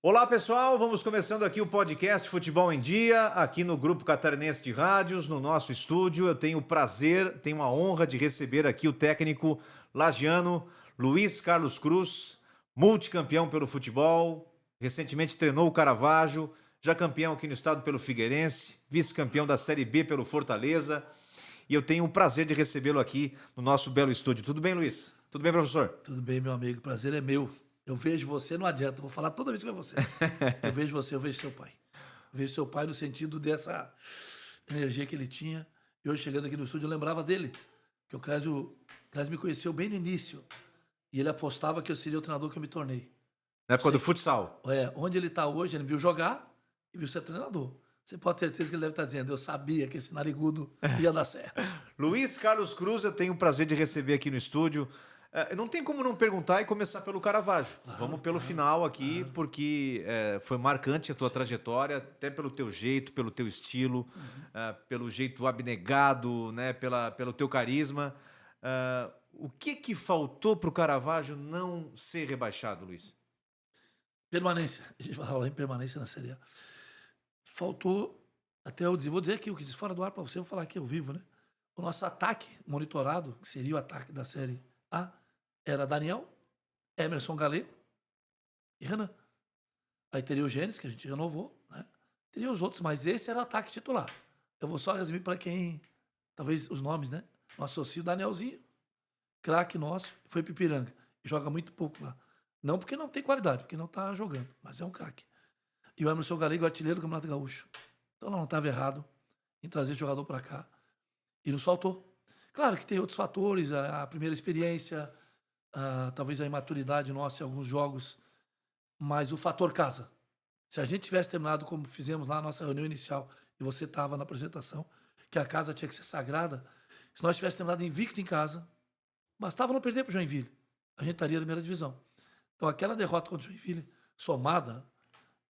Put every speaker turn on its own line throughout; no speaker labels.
Olá pessoal, vamos começando aqui o podcast Futebol em Dia, aqui no Grupo Catarinense de Rádios, no nosso estúdio. Eu tenho o prazer, tenho a honra de receber aqui o técnico lagiano Luiz Carlos Cruz, multicampeão pelo futebol, recentemente treinou o Caravaggio, já campeão aqui no estado pelo Figueirense, vice-campeão da Série B pelo Fortaleza. E eu tenho o prazer de recebê-lo aqui no nosso belo estúdio. Tudo bem, Luiz? Tudo bem, professor?
Tudo bem, meu amigo, prazer é meu. Eu vejo você, não adianta, eu vou falar toda vez que é você. Eu vejo você, eu vejo seu pai. Eu vejo seu pai no sentido dessa energia que ele tinha. E hoje, chegando aqui no estúdio, eu lembrava dele, que o Clésio me conheceu bem no início. E ele apostava que eu seria o treinador que eu me tornei.
Na
Não
época do
sei,
futsal.
onde ele está hoje, ele me viu jogar e viu ser treinador. Você pode ter certeza que ele deve estar dizendo, eu sabia que esse narigudo ia dar certo.
Luiz Carlos Cruz, eu tenho o prazer de receber aqui no estúdio. Não tem como não perguntar e começar pelo Caravaggio. Vamos
Claro,
pelo
claro,
final aqui,
claro.
porque foi marcante a tua trajetória, até pelo teu jeito, pelo teu estilo,
Uhum.
pelo jeito abnegado, né, pelo teu carisma. O que faltou para o Caravaggio não ser rebaixado, Luiz?
Permanência. A gente vai falar em permanência na Série A. Faltou, até eu dizer, vou dizer aqui o que diz fora do ar para você, eu vou falar aqui ao vivo, né? O nosso ataque monitorado, que seria o ataque da Série A, era Daniel, Emerson Galego e Renan. Aí teria o Gênesis, que a gente renovou, né? Teria os outros, mas esse era o ataque titular. Eu vou só resumir para quem, talvez os nomes, né? Nosso associo, Danielzinho, craque nosso, foi Pipiranga. Joga muito pouco lá. Não porque não tem qualidade, porque não tá jogando, mas é um craque. E o Emerson Galego, artilheiro do Campeonato Gaúcho. Então não estava errado em trazer esse jogador para cá. E nos faltou. Claro que tem outros fatores, a primeira experiência, talvez a imaturidade nossa em alguns jogos, mas o fator casa. Se a gente tivesse terminado como fizemos lá na nossa reunião inicial, e você estava na apresentação, que a casa tinha que ser sagrada, se nós tivéssemos terminado invicto em casa, bastava não perder para o Joinville, a gente estaria na primeira divisão. Então aquela derrota contra o Joinville, somada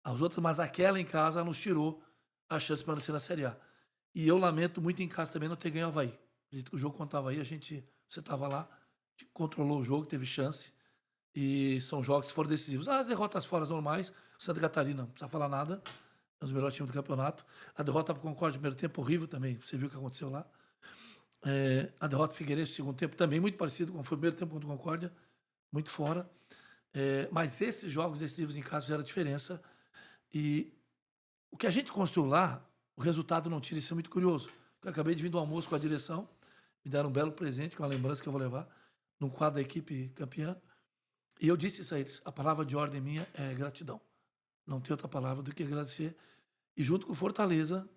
às outras, mas aquela em casa nos tirou a chance de permanecer na Série A. E eu lamento muito em casa também não ter ganho o Havaí. Acredito que o jogo contra o Havaí, você estava lá, controlou o jogo, teve chance. E são jogos que foram decisivos. As derrotas fora normais, Santa Catarina, não precisa falar nada, é um dos melhores times do campeonato. A derrota para o Concórdia no primeiro tempo, horrível também, você viu o que aconteceu lá. A derrota do Figueirense no segundo tempo, também muito parecido com foi o primeiro tempo contra o Concórdia, muito fora. Mas esses jogos decisivos em casa fizeram a diferença. E o que a gente construiu lá, o resultado não tira, isso é muito curioso. Eu acabei de vir do almoço com a direção, me deram um belo presente, com uma lembrança que eu vou levar, num quadro da equipe campeã. E eu disse isso a eles: a palavra de ordem minha é gratidão. Não tem outra palavra do que agradecer. E junto com o Fortaleza,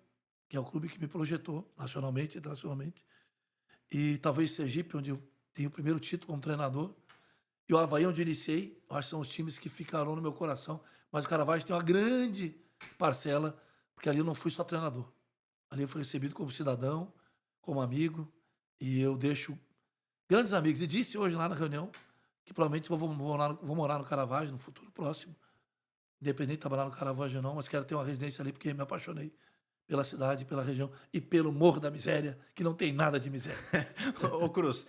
que é o clube que me projetou nacionalmente e internacionalmente, e talvez Sergipe, onde eu tenho o primeiro título como treinador, e o Havaí, onde eu iniciei, eu acho que são os times que ficarão no meu coração. Mas o Caravaggio tem uma grande parcela, porque ali eu não fui só treinador. Ali eu fui recebido como cidadão, como amigo, e eu deixo grandes amigos. E disse hoje lá na reunião que provavelmente vou morar no Caravaggio no futuro próximo, independente de trabalhar no Caravaggio ou não, mas quero ter uma residência ali porque me apaixonei pela cidade, pela região e pelo Morro da Miséria, que não tem nada de miséria.
Ô Cruz,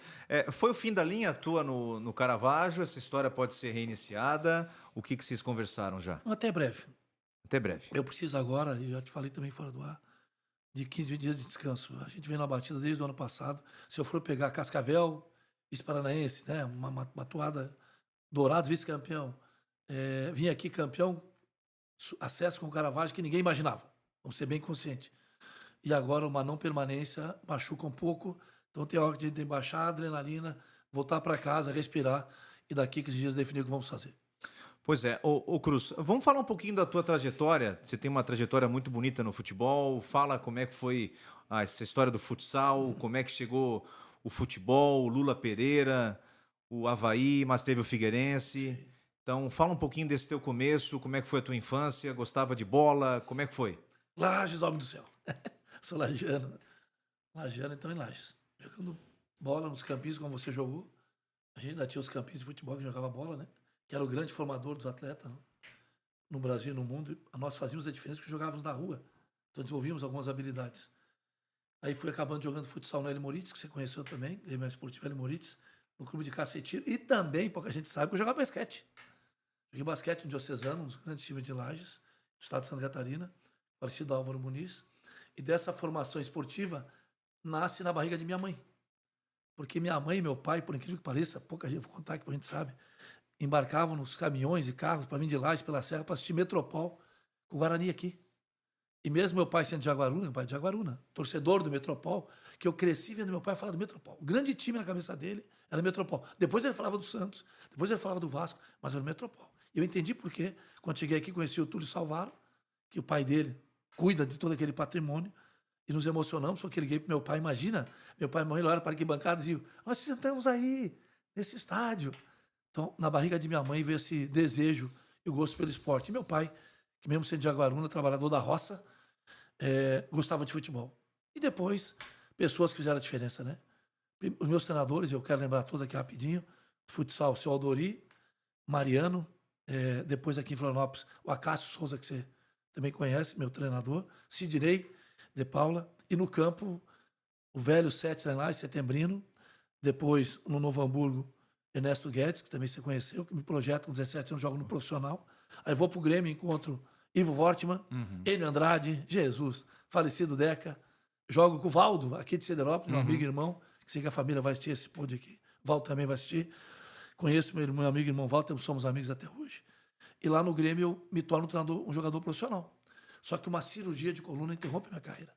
foi o fim da linha tua no Caravaggio? Essa história pode ser reiniciada? O que vocês conversaram já?
Até breve.
Até breve.
Eu preciso agora, e já te falei também fora do ar, de 15, 20 dias de descanso. A gente vem na batida desde o ano passado. Se eu for pegar Cascavel, vice-paranaense, né, uma toada, Dourados, vice-campeão, vim aqui campeão, acesso com o Caravaggio que ninguém imaginava. Vamos ser bem conscientes. E agora uma não permanência machuca um pouco, então tem hora de baixar a adrenalina, voltar para casa, respirar e daqui 15 dias definir o que vamos fazer.
Pois é, ô Cruz, vamos falar um pouquinho da tua trajetória. Você tem uma trajetória muito bonita no futebol. Fala como é que foi essa história do futsal, como é que chegou o futebol, o Lula Pereira, o Havaí, mas teve o Figueirense.
Sim.
Então, fala um pouquinho desse teu começo, como é que foi a tua infância, gostava de bola, como é que foi?
Lages, homem do céu. Sou lagiano. Lagiano, então, em Lages. Jogando bola nos campinhos, como você jogou. A gente ainda tinha os campinhos de futebol que jogava bola, né? Que era o grande formador dos atletas, né? No Brasil e no mundo. Nós fazíamos a diferença porque jogávamos na rua. Então desenvolvíamos algumas habilidades. Aí fui acabando jogando futsal no L Moritz, que você conheceu também, Grêmio Esportivo L Moritz, no clube de caça e tiro. E também, pouca gente sabe, que eu jogava basquete. Joguei basquete no Diocesano, um dos grandes times de Lages, do estado de Santa Catarina, falecido Álvaro Muniz. E dessa formação esportiva nasce na barriga de minha mãe. Porque minha mãe e meu pai, por incrível que pareça, pouca gente, vou contar que a gente sabe, embarcavam nos caminhões e carros para vir de Lages pela serra para assistir Metropol com o Guarani aqui. E mesmo meu pai sendo de Jaguaruna, meu pai é de Jaguaruna, torcedor do Metropol, que eu cresci vendo meu pai falar do Metropol. O grande time na cabeça dele era o Metropol. Depois ele falava do Santos, depois ele falava do Vasco, mas era o Metropol. E eu entendi por quê. Quando cheguei aqui, conheci o Túlio Salvaro, que o pai dele cuida de todo aquele patrimônio, e nos emocionamos, porque liguei para meu pai. Imagina, meu pai e mãe lá para arquibancada e diziam: nós sentamos aí, nesse estádio. Então, na barriga de minha mãe veio esse desejo e o gosto pelo esporte. E meu pai, que mesmo sendo de Jaguaruna, trabalhador da roça, gostava de futebol. E depois, pessoas que fizeram a diferença, né? Os meus treinadores, eu quero lembrar todos aqui rapidinho: futsal, o seu Aldori, Mariano, depois aqui em Florianópolis, o Acácio Souza, que você também conhece, meu treinador, Sidney de Paula, e no campo, o velho Sete lá, Setembrino, depois no Novo Hamburgo, Ernesto Guedes, que também você conheceu, que me projeta com 17 anos, joga no profissional. Aí vou pro Grêmio, encontro Ivo Wortmann, Enio Andrade, Jesus, falecido Deca. Jogo com o Valdo, aqui de Siderópolis, meu amigo e irmão, que sei que a família vai assistir esse pod aqui. Valdo também vai assistir. Conheço meu amigo e irmão Valdo, somos amigos até hoje. E lá no Grêmio eu me torno um jogador profissional. Só que uma cirurgia de coluna interrompe minha carreira.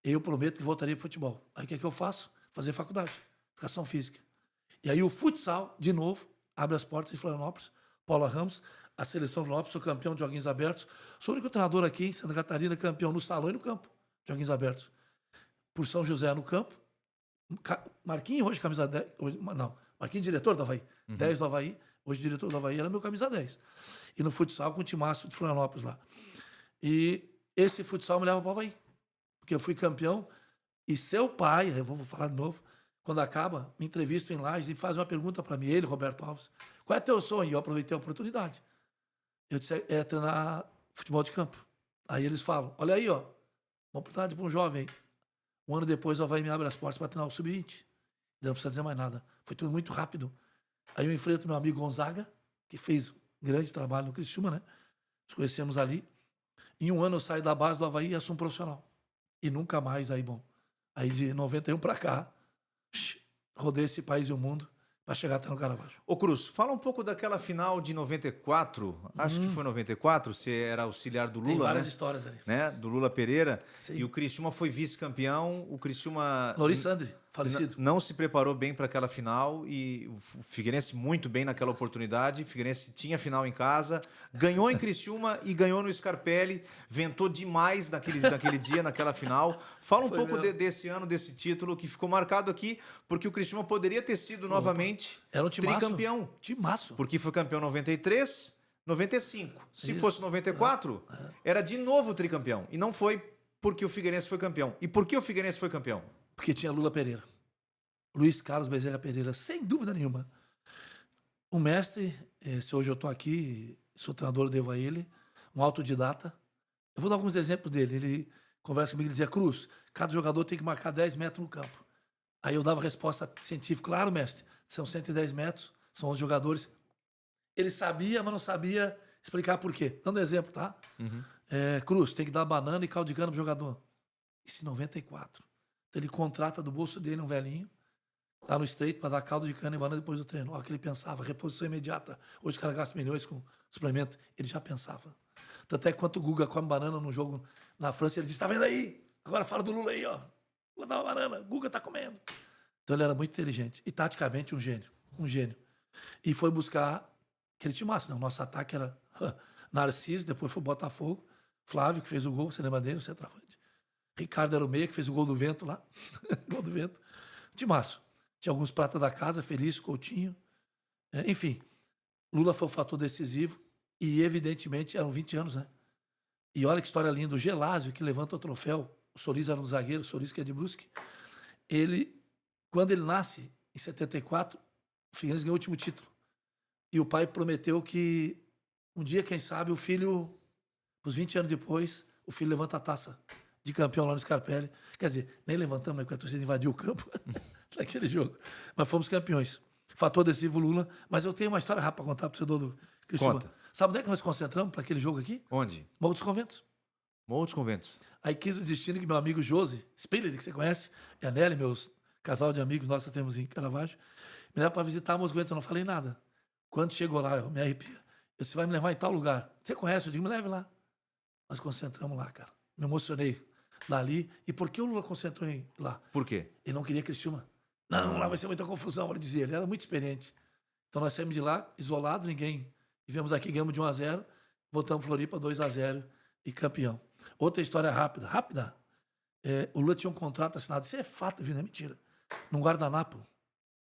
E eu prometo que voltaria para futebol. Aí o que é que eu faço? Fazer faculdade, educação física. E aí o futsal, de novo, abre as portas de Florianópolis. Paula Ramos, a seleção de Florianópolis, sou campeão de joguinhos abertos. Sou o único treinador aqui em Santa Catarina, campeão no salão e no campo, joguinhos abertos. Por São José no campo. Marquinhos hoje camisa 10. Não, Marquinhos diretor do Avaí. 10 do Avaí. Hoje diretor do Avaí era meu camisa 10. E no futsal com o timaço de Florianópolis lá. E esse futsal me leva para o Avaí. Porque eu fui campeão. E seu pai, eu vou falar de novo, quando acaba, me entrevista em Lages e faz uma pergunta para mim, ele, Roberto Alves: qual é teu sonho? E eu aproveitei a oportunidade. Eu disse: treinar futebol de campo. Aí eles falam: olha aí, ó, uma oportunidade para um jovem. Um ano depois, o Avaí me abre as portas para treinar o sub-20. Não precisa dizer mais nada. Foi tudo muito rápido. Aí eu enfrento meu amigo Gonzaga, que fez um grande trabalho no Criciúma, né? Nos conhecemos ali. Em um ano eu saio da base do Avaí e assumo profissional. E nunca mais, aí, bom. Aí de 91 para cá, rodei esse país e o mundo para chegar até no Caravaggio.
Ô Cruz, fala um pouco daquela final de 94, acho que foi 94, você era auxiliar do Lula,
Tem várias
né?
histórias ali.
Né? Do Lula Pereira.
Sim.
E o Criciúma foi vice-campeão. O Criciúma
Louris Andri, falecido.
não se preparou bem para aquela final e o Figueirense muito bem naquela oportunidade. O Figueirense tinha final em casa, ganhou em Criciúma e ganhou no Scarpelli. Ventou demais naquele dia, naquela final. Fala um
Foi
pouco
mesmo.
desse ano, desse título que ficou marcado aqui, porque o Criciúma poderia ter sido novamente
Era um timaço.
tricampeão.
Timaço.
Porque foi campeão em 93, 95. Se
Isso.
fosse 94, era de novo tricampeão. E não foi porque o Figueirense foi campeão. E por que o Figueirense foi campeão?
Porque tinha Lula Pereira. Luiz Carlos Bezerra Pereira, sem dúvida nenhuma. Um mestre, se hoje eu estou aqui, sou treinador, devo a ele, um autodidata. Eu vou dar alguns exemplos dele. Ele conversa comigo e dizia: Cruz, cada jogador tem que marcar 10 metros no campo. Aí eu dava a resposta científica: claro, mestre, são 110 metros, são 11 jogadores. Ele sabia, mas não sabia explicar por quê. Dando exemplo, tá? Cruz, tem que dar banana e caldo de cana pro jogador. Isso em 94. Então ele contrata do bolso dele um velhinho, lá no estreito, para dar caldo de cana e banana depois do treino. Olha o que ele pensava: reposição imediata. Hoje o cara gasta milhões com suplemento. Ele já pensava. Tanto é que quando o Guga come banana num jogo na França, ele diz: tá vendo aí? Agora fala do Lula aí, ó. Lula dá uma banana, Guga tá comendo. Então ele era muito inteligente. E taticamente um gênio. Um gênio. E foi buscar aquele timaço, né? O nosso ataque era Narciso, depois foi o Botafogo. Flávio, que fez o gol, você lembra dele? O centroavante. Ricardo era o meia, que fez o gol do vento lá. Gol do vento. Timaço. Tinha alguns pratas da casa, Felício, Coutinho. Enfim, Lula foi o fator decisivo. E, evidentemente, eram 20 anos, né? E olha que história linda. O Gelásio, que levanta o troféu. O Solis era um zagueiro, o Solis que é de Brusque. Ele, quando ele nasce, em 74, o Figueirense ganhou o último título. E o pai prometeu que um dia, quem sabe, o filho, uns 20 anos depois, o filho levanta a taça de campeão lá no Scarpelli. Quer dizer, nem levantamos, né, porque a torcida invadiu o campo naquele jogo. Mas fomos campeões. Fator decisivo, Lula. Mas eu tenho uma história rápida para contar para o torcedor do Criciúma.
Conta.
Sabe onde é que nós concentramos para aquele jogo aqui?
Onde?
Morro dos Conventos.
Morro dos Conventos.
Aí quis o destino que meu amigo Josi Spiller, que você conhece, e a Nelly, meus casal de amigos, nós temos em Caravaggio, me leva para visitar Morro dos Conventos. Eu não falei nada. Quando chegou lá, eu me arrepio. Você vai me levar em tal lugar. Você conhece? Eu digo, me leve lá. Nós concentramos lá, cara. Me emocionei dali. E por que o Lula concentrou lá?
Por quê?
Ele não queria Criciúma. Não, lá vai ser muita confusão, ele dizia. Ele era muito experiente. Então nós saímos de lá, isolado, ninguém. E viemos aqui, ganhamos de 1-0, voltamos Floripa 2-0 e campeão. Outra história rápida. O Lula tinha um contrato assinado. Isso é fato, viu? Não é mentira. Num guardanapo.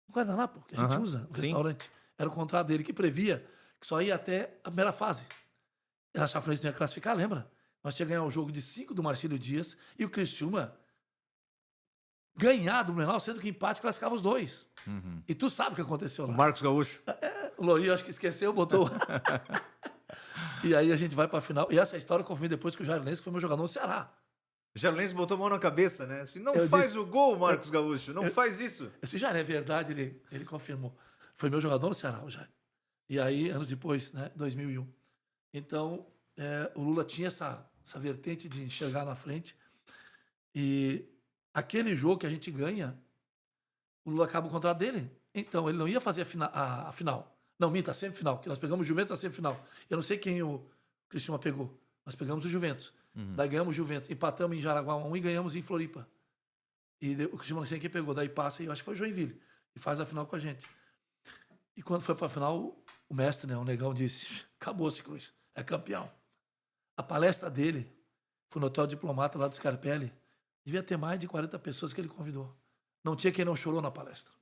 Um guardanapo que a gente usa no restaurante. Era o contrato dele que previa que só ia até a primeira fase. A Chapecoense não ia classificar, lembra? Nós tínhamos ganhar o jogo de 5 do Marcílio Dias e o Criciúma ganhar do Blumenau, sendo que empate classificava os dois. E tu sabe o que aconteceu lá.
O Marcos Gaúcho.
O Lourinho acho que esqueceu, botou. E aí a gente vai pra final. E essa história eu confirmei depois que o Jair Lenz, que foi meu jogador no Ceará.
O Jair botou a mão na cabeça, né? Se não
Eu
faz
disse-
o gol, Marcos Gaúcho, não faz isso.
Esse já é verdade, ele confirmou. Foi meu jogador no Ceará, o Jair. E aí, anos depois, né, 2001. Então, o Lula tinha essa vertente de enxergar na frente. E aquele jogo que a gente ganha, o Lula acaba o contrato dele. Então, ele não ia fazer a final. Não, minta, a semifinal, que nós pegamos o Juventus na semifinal. Eu não sei quem o Criciúma pegou. Nós pegamos o Juventus. Daí ganhamos o Juventus. Empatamos em Jaraguá 1 e ganhamos em Floripa. E o Criciúma não sei quem pegou. Daí passa, e eu acho que foi o Joinville. E faz a final com a gente. E quando foi para a final, o mestre, né, o Negão, disse: acabou-se, Cruz, é campeão. A palestra dele foi no Hotel Diplomata, lá do Scarpelli. Devia ter mais de 40 pessoas que ele convidou. Não tinha quem não chorou na palestra.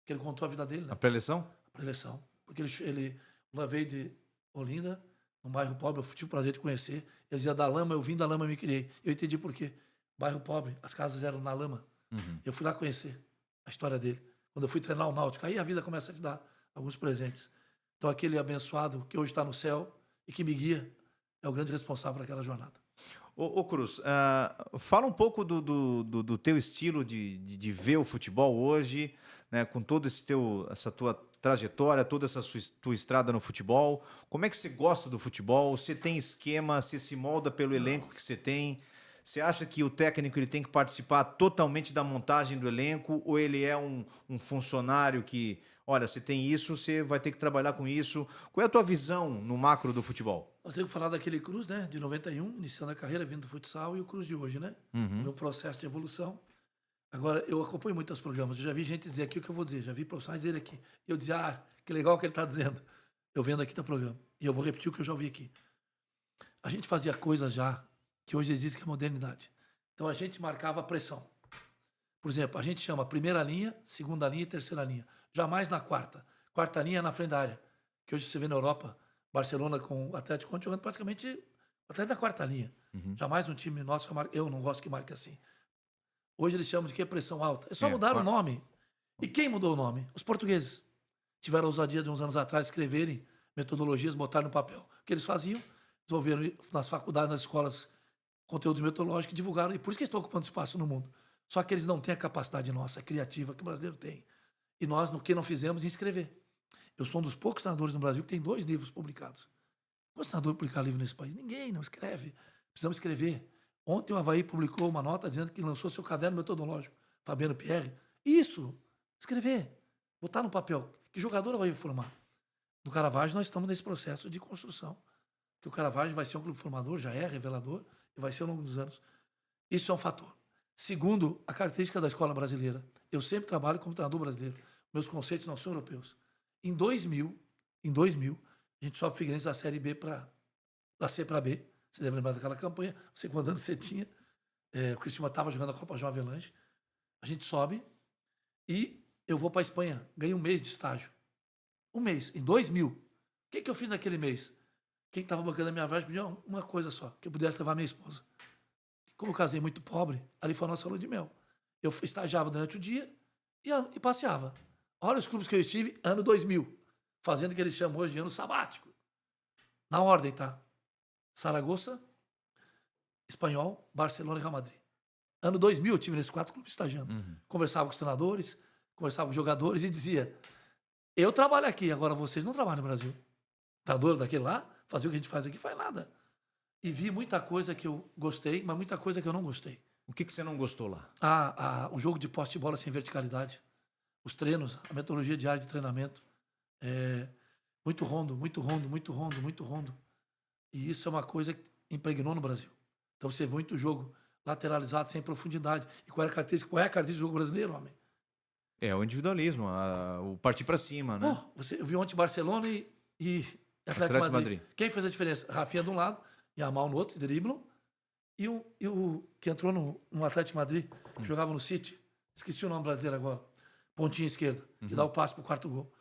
Porque ele contou a vida dele, né?
A pré-eleição?
A pré-eleição. Porque ele uma vez de Olinda, num bairro pobre, eu tive o prazer de conhecer. Ele dizia: da lama, eu vim da lama, me criei. Eu entendi por quê. Bairro pobre, as casas eram na lama. Eu fui lá conhecer a história dele. Quando eu fui treinar o Náutico, aí a vida começa a te dar alguns presentes. Então aquele abençoado que hoje está no céu e que me guia é o grande responsável por aquela jornada.
Ô Cruz, fala um pouco do teu estilo de ver o futebol hoje, né, com todo essa tua trajetória, toda essa tua estrada no futebol. Como é que você gosta do futebol? Você tem esquema? Você se molda pelo elenco que você tem? Você acha que o técnico ele tem que participar totalmente da montagem do elenco, ou ele é um funcionário que, olha, você tem isso, você vai ter que trabalhar com isso? Qual é a tua visão no macro do futebol?
Nós temos que falar daquele Cruz, né, de 91, iniciando a carreira, vindo do futsal, e o Cruz de hoje, né? Houve um processo de evolução. Agora, eu acompanho muitos programas, eu já vi gente dizer aqui o que eu vou dizer, já vi profissionais dizer aqui. Eu dizia: que legal o que ele está dizendo. Eu vendo aqui no programa. E eu vou repetir o que eu já ouvi aqui. A gente fazia coisas já que hoje existe, que é a modernidade. Então, a gente marcava a pressão. Por exemplo, a gente chama primeira linha, segunda linha e terceira linha. Jamais na quarta. Quarta linha na frente da área. Que hoje você vê na Europa, Barcelona com o Atlético jogando praticamente atrás da quarta linha. Jamais um time nosso, eu não gosto que marque assim. Hoje eles chamam de que? Pressão alta. É só mudar o nome. E quem mudou o nome? Os portugueses. Tiveram a ousadia de uns anos atrás escreverem metodologias, botar no papel. O que eles faziam? Desenvolveram nas faculdades, nas escolas, conteúdos metodológicos, divulgaram, e por isso que eles estão ocupando espaço no mundo. Só que eles não têm a capacidade nossa, criativa, que o brasileiro tem. E nós, no que não fizemos, em escrever. Eu sou um dos poucos treinadores no Brasil que tem 2 livros publicados. Qual treinador publicar livro nesse país? Ninguém, não escreve. Precisamos escrever. Ontem o Avaí publicou uma nota dizendo que lançou seu caderno metodológico, Fabiano Pierre. Isso, escrever, botar no papel. Que jogador vai formar? No Caravaggio nós estamos nesse processo de construção. Que o Caravaggio vai ser um clube formador, já é revelador, e vai ser ao longo dos anos. Isso é um fator. Segundo, a característica da escola brasileira. Eu sempre trabalho como treinador brasileiro. Meus conceitos não são europeus. Em 2000, a gente sobe o Figueirense da Série B da C para B. Você deve lembrar daquela campanha. Não sei quantos anos você tinha. O Criciúma estava jogando a Copa João Avelange. A gente sobe e eu vou para a Espanha. Ganhei 1 mês de estágio. 1 mês, em 2000. O que eu fiz naquele mês? Quem estava bancando a minha viagem pediu uma coisa só, que eu pudesse levar minha esposa. Como eu casei muito pobre, ali foi a nossa lua de mel. Eu estagiava durante o dia e passeava. Olha os clubes que eu estive, ano 2000, fazendo o que eles chamam hoje de ano sabático. Na ordem, tá? Saragoça, Espanhol, Barcelona e Real Madrid. Ano 2000 eu estive nesses 4 clubes estagiando. Conversava com os treinadores, conversava com os jogadores e dizia: eu trabalho aqui, agora vocês não trabalham no Brasil. Treinador daquele lá fazer o que a gente faz aqui, faz nada. E vi muita coisa que eu gostei, mas muita coisa que eu não gostei.
O que você não gostou lá?
O jogo de posse de bola sem verticalidade, os treinos, a metodologia diária de treinamento, muito rondo, muito rondo, muito rondo, muito rondo. E isso é uma coisa que impregnou no Brasil. Então você vê muito jogo lateralizado, sem profundidade. E qual é a característica do jogo brasileiro, homem?
É o individualismo, o partir para cima, né?
Eu vi ontem Barcelona e Atlético de Madrid. Quem fez a diferença? Rafinha de um lado, Yamal no outro, driblam. E o que entrou no Atlético de Madrid, que jogava no City, esqueci o nome brasileiro agora, pontinha esquerda, que dá o passe pro quarto gol.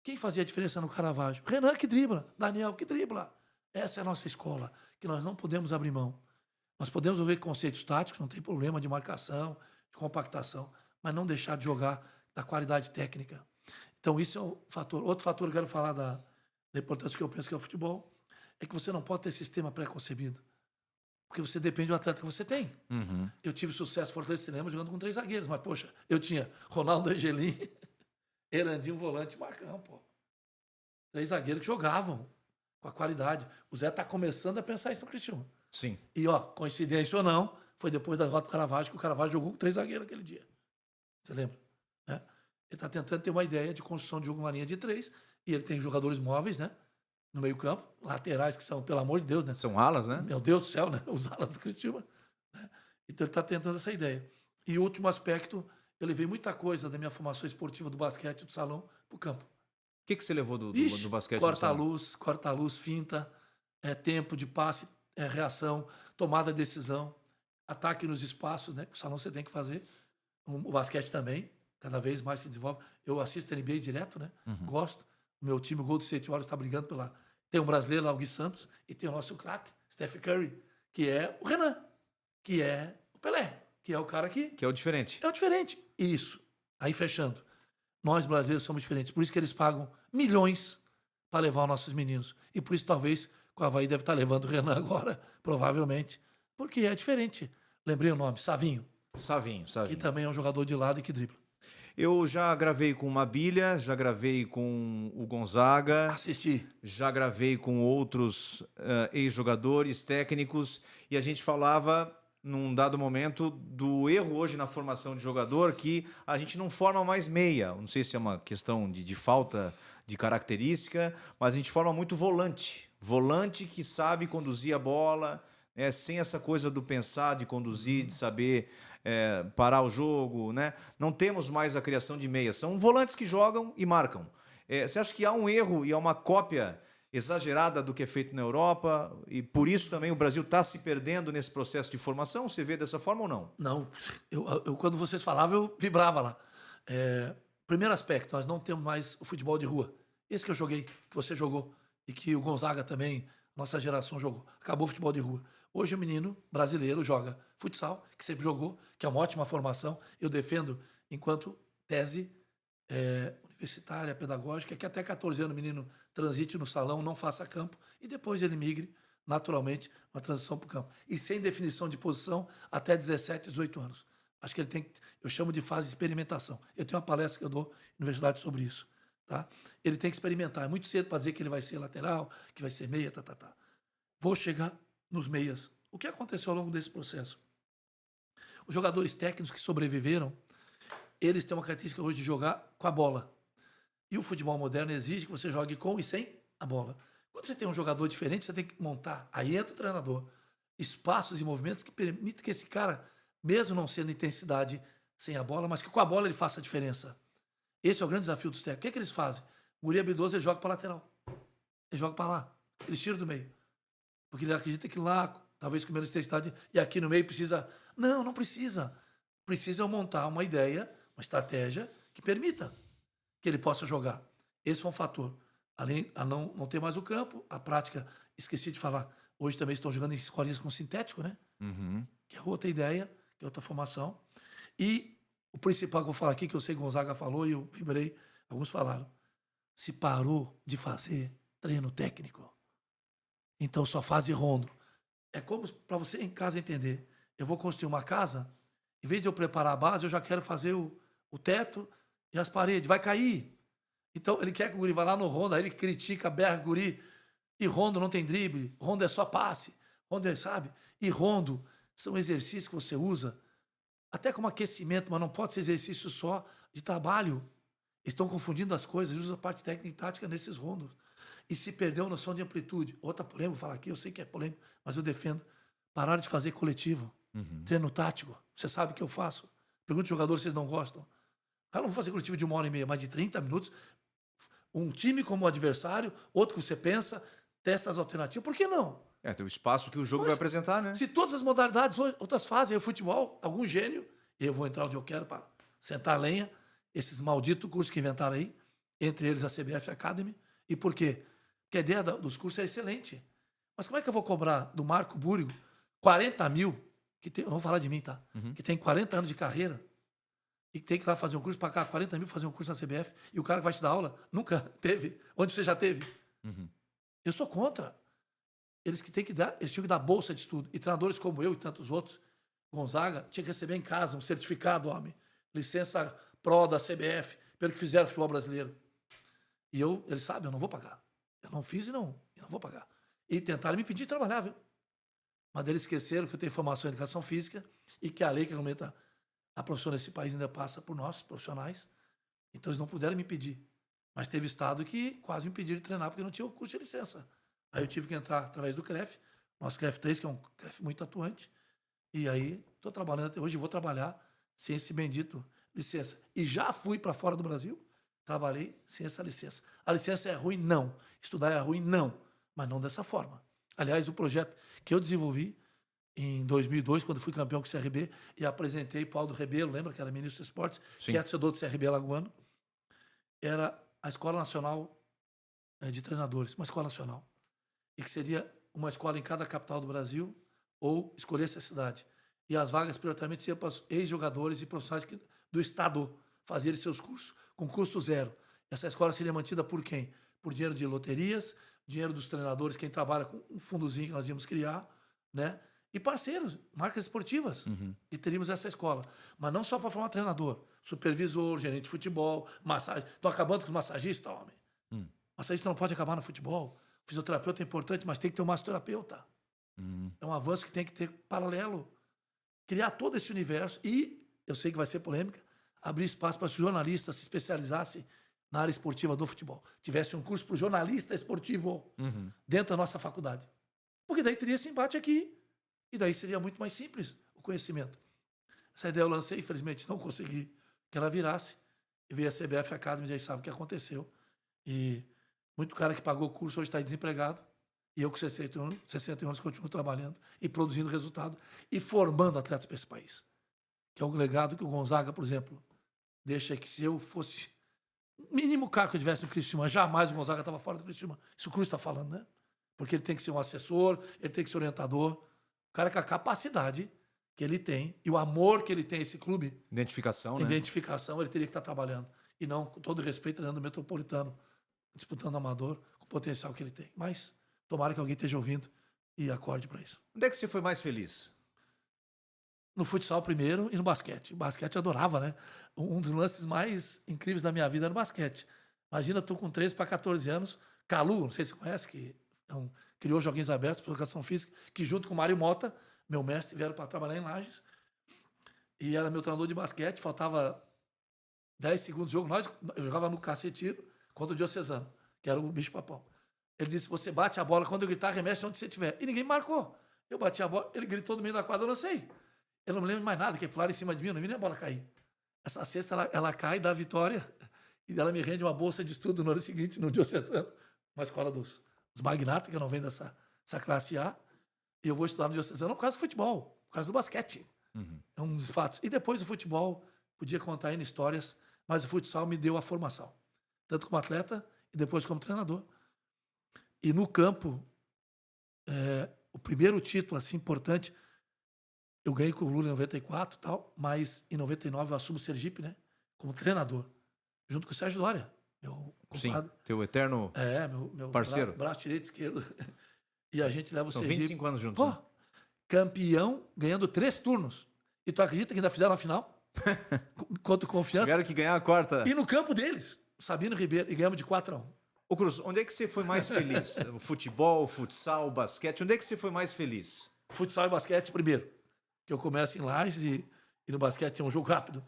Quem fazia a diferença no Caravaggio? Renan que dribla, Daniel que dribla. Essa é a nossa escola, que nós não podemos abrir mão. Nós podemos ver conceitos táticos, não tem problema, de marcação, de compactação, mas não deixar de jogar da qualidade técnica. Então, isso é um fator. Outro fator que eu quero falar da importância que eu penso que é o futebol, é que você não pode ter sistema pré-concebido. Porque você depende do atleta que você tem. Eu tive sucesso em Fortaleza Cinema jogando com 3 zagueiros, mas, poxa, eu tinha Ronaldo Angelim, Erandinho, volante e Marcão, pô. 3 zagueiros que jogavam com a qualidade. O Zé tá começando a pensar isso no Criciúma.
Sim.
E, coincidência ou não, foi depois da derrota do Caravaggio que o Caravaggio jogou com 3 zagueiros aquele dia. Você lembra? Né? Ele tá tentando ter uma ideia de construção de jogo numa linha de 3, e ele tem jogadores móveis, né? No meio campo, laterais que são, pelo amor de Deus, né?
São alas, né?
Meu Deus do céu, né? Os alas do Criciúma. Né? Então ele está tentando essa ideia. E o último aspecto, eu levei muita coisa da minha formação esportiva do basquete do salão para o campo.
O que você levou do basquete?
Corta-luz, finta, tempo de passe, reação, tomada de decisão, ataque nos espaços, né? O salão você tem que fazer. O basquete também, cada vez mais se desenvolve. Eu assisto NBA direto, né? Gosto. O meu time, o Golden State Warriors, está brigando pela... Tem um brasileiro lá, o Gui Santos, e tem o nosso craque, Steph Curry, que é o Renan, que é o Pelé, que é o cara que
é o diferente.
É o diferente. Isso. Aí, fechando. Nós, brasileiros, somos diferentes. Por isso que eles pagam milhões para levar os nossos meninos. E por isso, talvez, o Avaí deve estar levando o Renan agora, provavelmente, porque é diferente. Lembrei o nome, Savinho.
Savinho.
Que também é um jogador de lado e que dribla.
Eu já gravei com o Mabilha, já gravei com o Gonzaga.
Assisti.
Já gravei com outros ex-jogadores, técnicos, e a gente falava, num dado momento, do erro hoje na formação de jogador, que a gente não forma mais meia. Não sei se é uma questão de falta de característica, mas a gente forma muito volante. Volante que sabe conduzir a bola, sem essa coisa do pensar, de conduzir, de saber... parar o jogo, né? Não temos mais a criação de meias. São volantes que jogam e marcam. Você acha que há um erro e há uma cópia exagerada do que é feito na Europa e por isso também o Brasil está se perdendo nesse processo de formação? Você vê dessa forma ou não?
Não. Eu quando vocês falavam, eu vibrava lá. Primeiro aspecto, nós não temos mais o futebol de rua. Esse que eu joguei, que você jogou e que o Gonzaga também, nossa geração jogou. Acabou o futebol de rua. Hoje o menino brasileiro joga futsal, que sempre jogou, que é uma ótima formação. Eu defendo enquanto tese universitária, pedagógica, que até 14 anos o menino transite no salão, não faça campo, e depois ele migre naturalmente uma transição para o campo. E sem definição de posição até 17, 18 anos. Acho que ele tem, eu chamo de fase de experimentação. Eu tenho uma palestra que eu dou na universidade sobre isso. Tá? Ele tem que experimentar. É muito cedo para dizer que ele vai ser lateral, que vai ser meia, Vou chegar nos meias. O que aconteceu ao longo desse processo? Os jogadores técnicos que sobreviveram, eles têm uma característica hoje de jogar com a bola. E o futebol moderno exige que você jogue com e sem a bola. Quando você tem um jogador diferente, você tem que montar, aí entra o treinador, espaços e movimentos que permitem que esse cara, mesmo não sendo intensidade sem a bola, mas que com a bola ele faça a diferença. Esse é o grande desafio dos técnicos. O que eles fazem? O guri habilidoso, ele joga para lateral. Ele joga para lá. Eles tiram do meio. Porque ele acredita que lá, talvez com menos intensidade, e aqui no meio precisa... Não precisa. Precisa montar uma ideia, uma estratégia que permita que ele possa jogar. Esse é um fator. Além a não ter mais o campo, a prática, esqueci de falar, hoje também estão jogando em escolinhas com sintético, né? Que é outra ideia, que é outra formação. E o principal que eu vou falar aqui, que eu sei que o Gonzaga falou e eu vibrei, alguns falaram, se parou de fazer treino técnico. Então só faz rondo. É como para você em casa entender. Eu vou construir uma casa, em vez de eu preparar a base, eu já quero fazer o teto e as paredes. Vai cair. Então ele quer que o guri vá lá no rondo, aí ele critica, berra o guri. E rondo não tem drible, rondo é só passe, rondo é, sabe? E rondo são exercícios que você usa até como aquecimento, mas não pode ser exercício só de trabalho. Estão confundindo as coisas, usam a parte técnica e tática nesses rondos. E se perdeu a noção de amplitude. Outra polêmica, vou falar aqui, eu sei que é polêmico, mas eu defendo. Pararam de fazer coletivo, treino tático. Você sabe o que eu faço. Pergunta aos jogadores se eles não gostam. Cara, não vou fazer coletivo de 1h30, mas de 30 minutos. Um time como adversário, outro que você pensa, testa as alternativas. Por que não?
Tem o espaço que o jogo vai apresentar, né?
Se todas as modalidades, outras fazem, o futebol, algum gênio, e eu vou entrar onde eu quero para sentar a lenha, esses malditos cursos que inventaram aí, entre eles a CBF Academy. E por quê? Porque a ideia dos cursos é excelente. Mas como é que eu vou cobrar do Marco Búrigo 40 mil, que tem, não vou falar de mim, tá? Que tem 40 anos de carreira, e que tem que ir lá fazer um curso, pagar 40 mil fazer um curso na CBF, e o cara que vai te dar aula nunca teve. Onde você já teve? Eu sou contra. Eles tinham que dar bolsa de estudo. E treinadores como eu e tantos outros, Gonzaga, tinha que receber em casa um certificado, homem. Licença Pro da CBF, pelo que fizeram no futebol brasileiro. E eles sabem, eu não vou pagar. Eu não fiz e não vou pagar. E tentaram me pedir trabalhar, viu? Mas eles esqueceram que eu tenho formação em educação física e que a lei que regulamenta a profissão nesse país ainda passa por nós, profissionais. Então eles não puderam me pedir. Mas teve estado que quase me pediram de treinar porque não tinha o curso de licença. Aí eu tive que entrar através do CREF, nosso CREF 3, que é um CREF muito atuante. E aí estou trabalhando até hoje e vou trabalhar sem esse bendito licença. E já fui para fora do Brasil, trabalhei sem essa licença. A licença é ruim? Não. Estudar é ruim? Não. Mas não dessa forma. Aliás, o projeto que eu desenvolvi em 2002, quando fui campeão com o CRB, e apresentei para o Aldo Rebelo, lembra que era ministro dos esportes, que é torcedor do CRB Alagoano, era a Escola Nacional de Treinadores, uma escola nacional. E que seria uma escola em cada capital do Brasil, ou escolhesse a cidade. E as vagas, prioritariamente, seriam para os ex-jogadores e profissionais do Estado fazerem seus cursos, com custo zero. Essa escola seria mantida por quem? Por dinheiro de loterias, dinheiro dos treinadores, quem trabalha com um fundozinho que nós íamos criar, né? E parceiros, marcas esportivas. E teríamos essa escola. Mas não só para formar treinador, supervisor, gerente de futebol, massagem. Estou acabando com os massagistas, homem. Massagista não pode acabar no futebol. Fisioterapeuta é importante, mas tem que ter um massoterapeuta. É um avanço que tem que ter paralelo. Criar todo esse universo e, eu sei que vai ser polêmica, abrir espaço para que os jornalistas se especializassem na área esportiva do futebol. Tivesse um curso para o jornalista esportivo dentro da nossa faculdade. Porque daí teria esse embate aqui. E daí seria muito mais simples o conhecimento. Essa ideia eu lancei, infelizmente não consegui que ela virasse. E veio a CBF Academy, já sabe o que aconteceu. E muito cara que pagou o curso hoje está desempregado. E eu com 61 anos continuo trabalhando e produzindo resultado e formando atletas para esse país. Que é o legado que o Gonzaga, por exemplo, deixa que se eu fosse o mínimo cargo que eu tivesse no Criciúma, jamais o Gonzaga estava fora do Criciúma. Isso o Cruz está falando, né? Porque ele tem que ser um assessor, ele tem que ser orientador. O cara com a capacidade que ele tem e o amor que ele tem a esse clube.
Identificação, né?
Identificação, ele teria que estar trabalhando. E não, com todo respeito, treinando o Metropolitano, disputando amador, com o potencial que ele tem. Mas tomara que alguém esteja ouvindo e acorde para isso.
Onde é que você foi mais feliz?
No futsal primeiro e no basquete. O basquete eu adorava, né? Um dos lances mais incríveis da minha vida era no basquete. Imagina, eu tô com 13 para 14 anos. Calu, não sei se você conhece, que criou Joguinhos Abertos para Educação Física, que junto com o Mário Mota, meu mestre, vieram para trabalhar em Lages. E era meu treinador de basquete, faltava 10 segundos de jogo. Eu jogava no Cacetiro contra o Diocesano, que era o bicho-papão. Ele disse, você bate a bola, quando eu gritar, arremesse onde você estiver. E ninguém marcou. Eu bati a bola, ele gritou no meio da quadra, eu lancei. Eu não me lembro de mais nada, que pularam em cima de mim, eu não vi nem a bola cair. Essa cesta, ela cai, dá a vitória, e ela me rende uma bolsa de estudo no ano seguinte, no Diocesano, uma escola dos magnatas, que eu não venho dessa classe A, e eu vou estudar no Diocesano por causa do futebol, por causa do basquete. É um dos fatos. E depois o futebol, podia contar N histórias, mas o futsal me deu a formação, tanto como atleta e depois como treinador. E no campo, o primeiro título assim importante, eu ganhei com o Lula em 94 e tal, mas em 99 eu assumo o Sergipe, né? Como treinador, junto com o Sérgio Dória, meu compadre.
Sim, teu eterno
meu
parceiro.
Braço direito e esquerdo. E a gente leva o
São
Sergipe.
25 anos juntos. Né?
Campeão, ganhando 3 turnos. E tu acredita que ainda fizeram a final? Contra o Confiança.
Tiveram que ganhar a quarta.
E no campo deles, Sabino Ribeiro, e ganhamos de 4-1.
Ô Cruz, onde é que você foi mais feliz? O futebol, o futsal, o basquete, onde é que você foi mais feliz?
Futsal e basquete primeiro. Que eu começo em Lages e no basquete é um jogo rápido.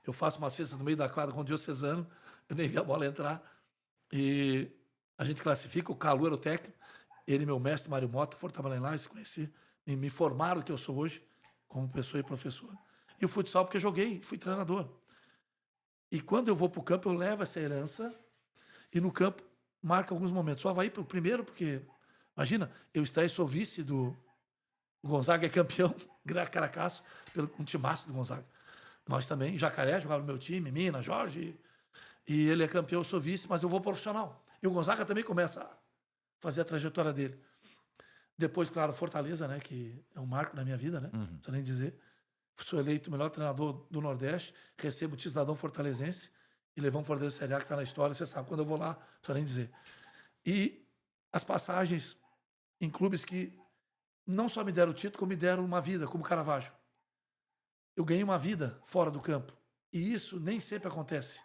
Eu faço uma cesta no meio da quadra com o Diocesano, eu nem vi a bola entrar. E a gente classifica, o Calu era o técnico, ele, meu mestre, Mário Mota, foram trabalhar em Lages, se conheci, me formaram o que eu sou hoje, como pessoa e professor. E o futsal porque eu joguei, fui treinador. E quando eu vou para o campo, eu levo essa herança e no campo marca alguns momentos. Só vai para o primeiro, porque, imagina, eu estreio, sou vice do Gonzaga, é campeão, Caracaço, pelo um timaço do Gonzaga. Nós também, Jacaré jogava no meu time, Minas, Jorge, e ele é campeão, eu sou vice, mas eu vou profissional. E o Gonzaga também começa a fazer a trajetória dele. Depois, claro, Fortaleza, né, que é um marco na minha vida, né, não precisa nem dizer. Sou eleito o melhor treinador do Nordeste, recebo o cidadão fortalezense e levamos o Fortaleza Série A, que está na história, você sabe, quando eu vou lá, não precisa nem dizer. E as passagens em clubes que não só me deram o título, como me deram uma vida, como Caravaggio. Eu ganhei uma vida fora do campo. E isso nem sempre acontece.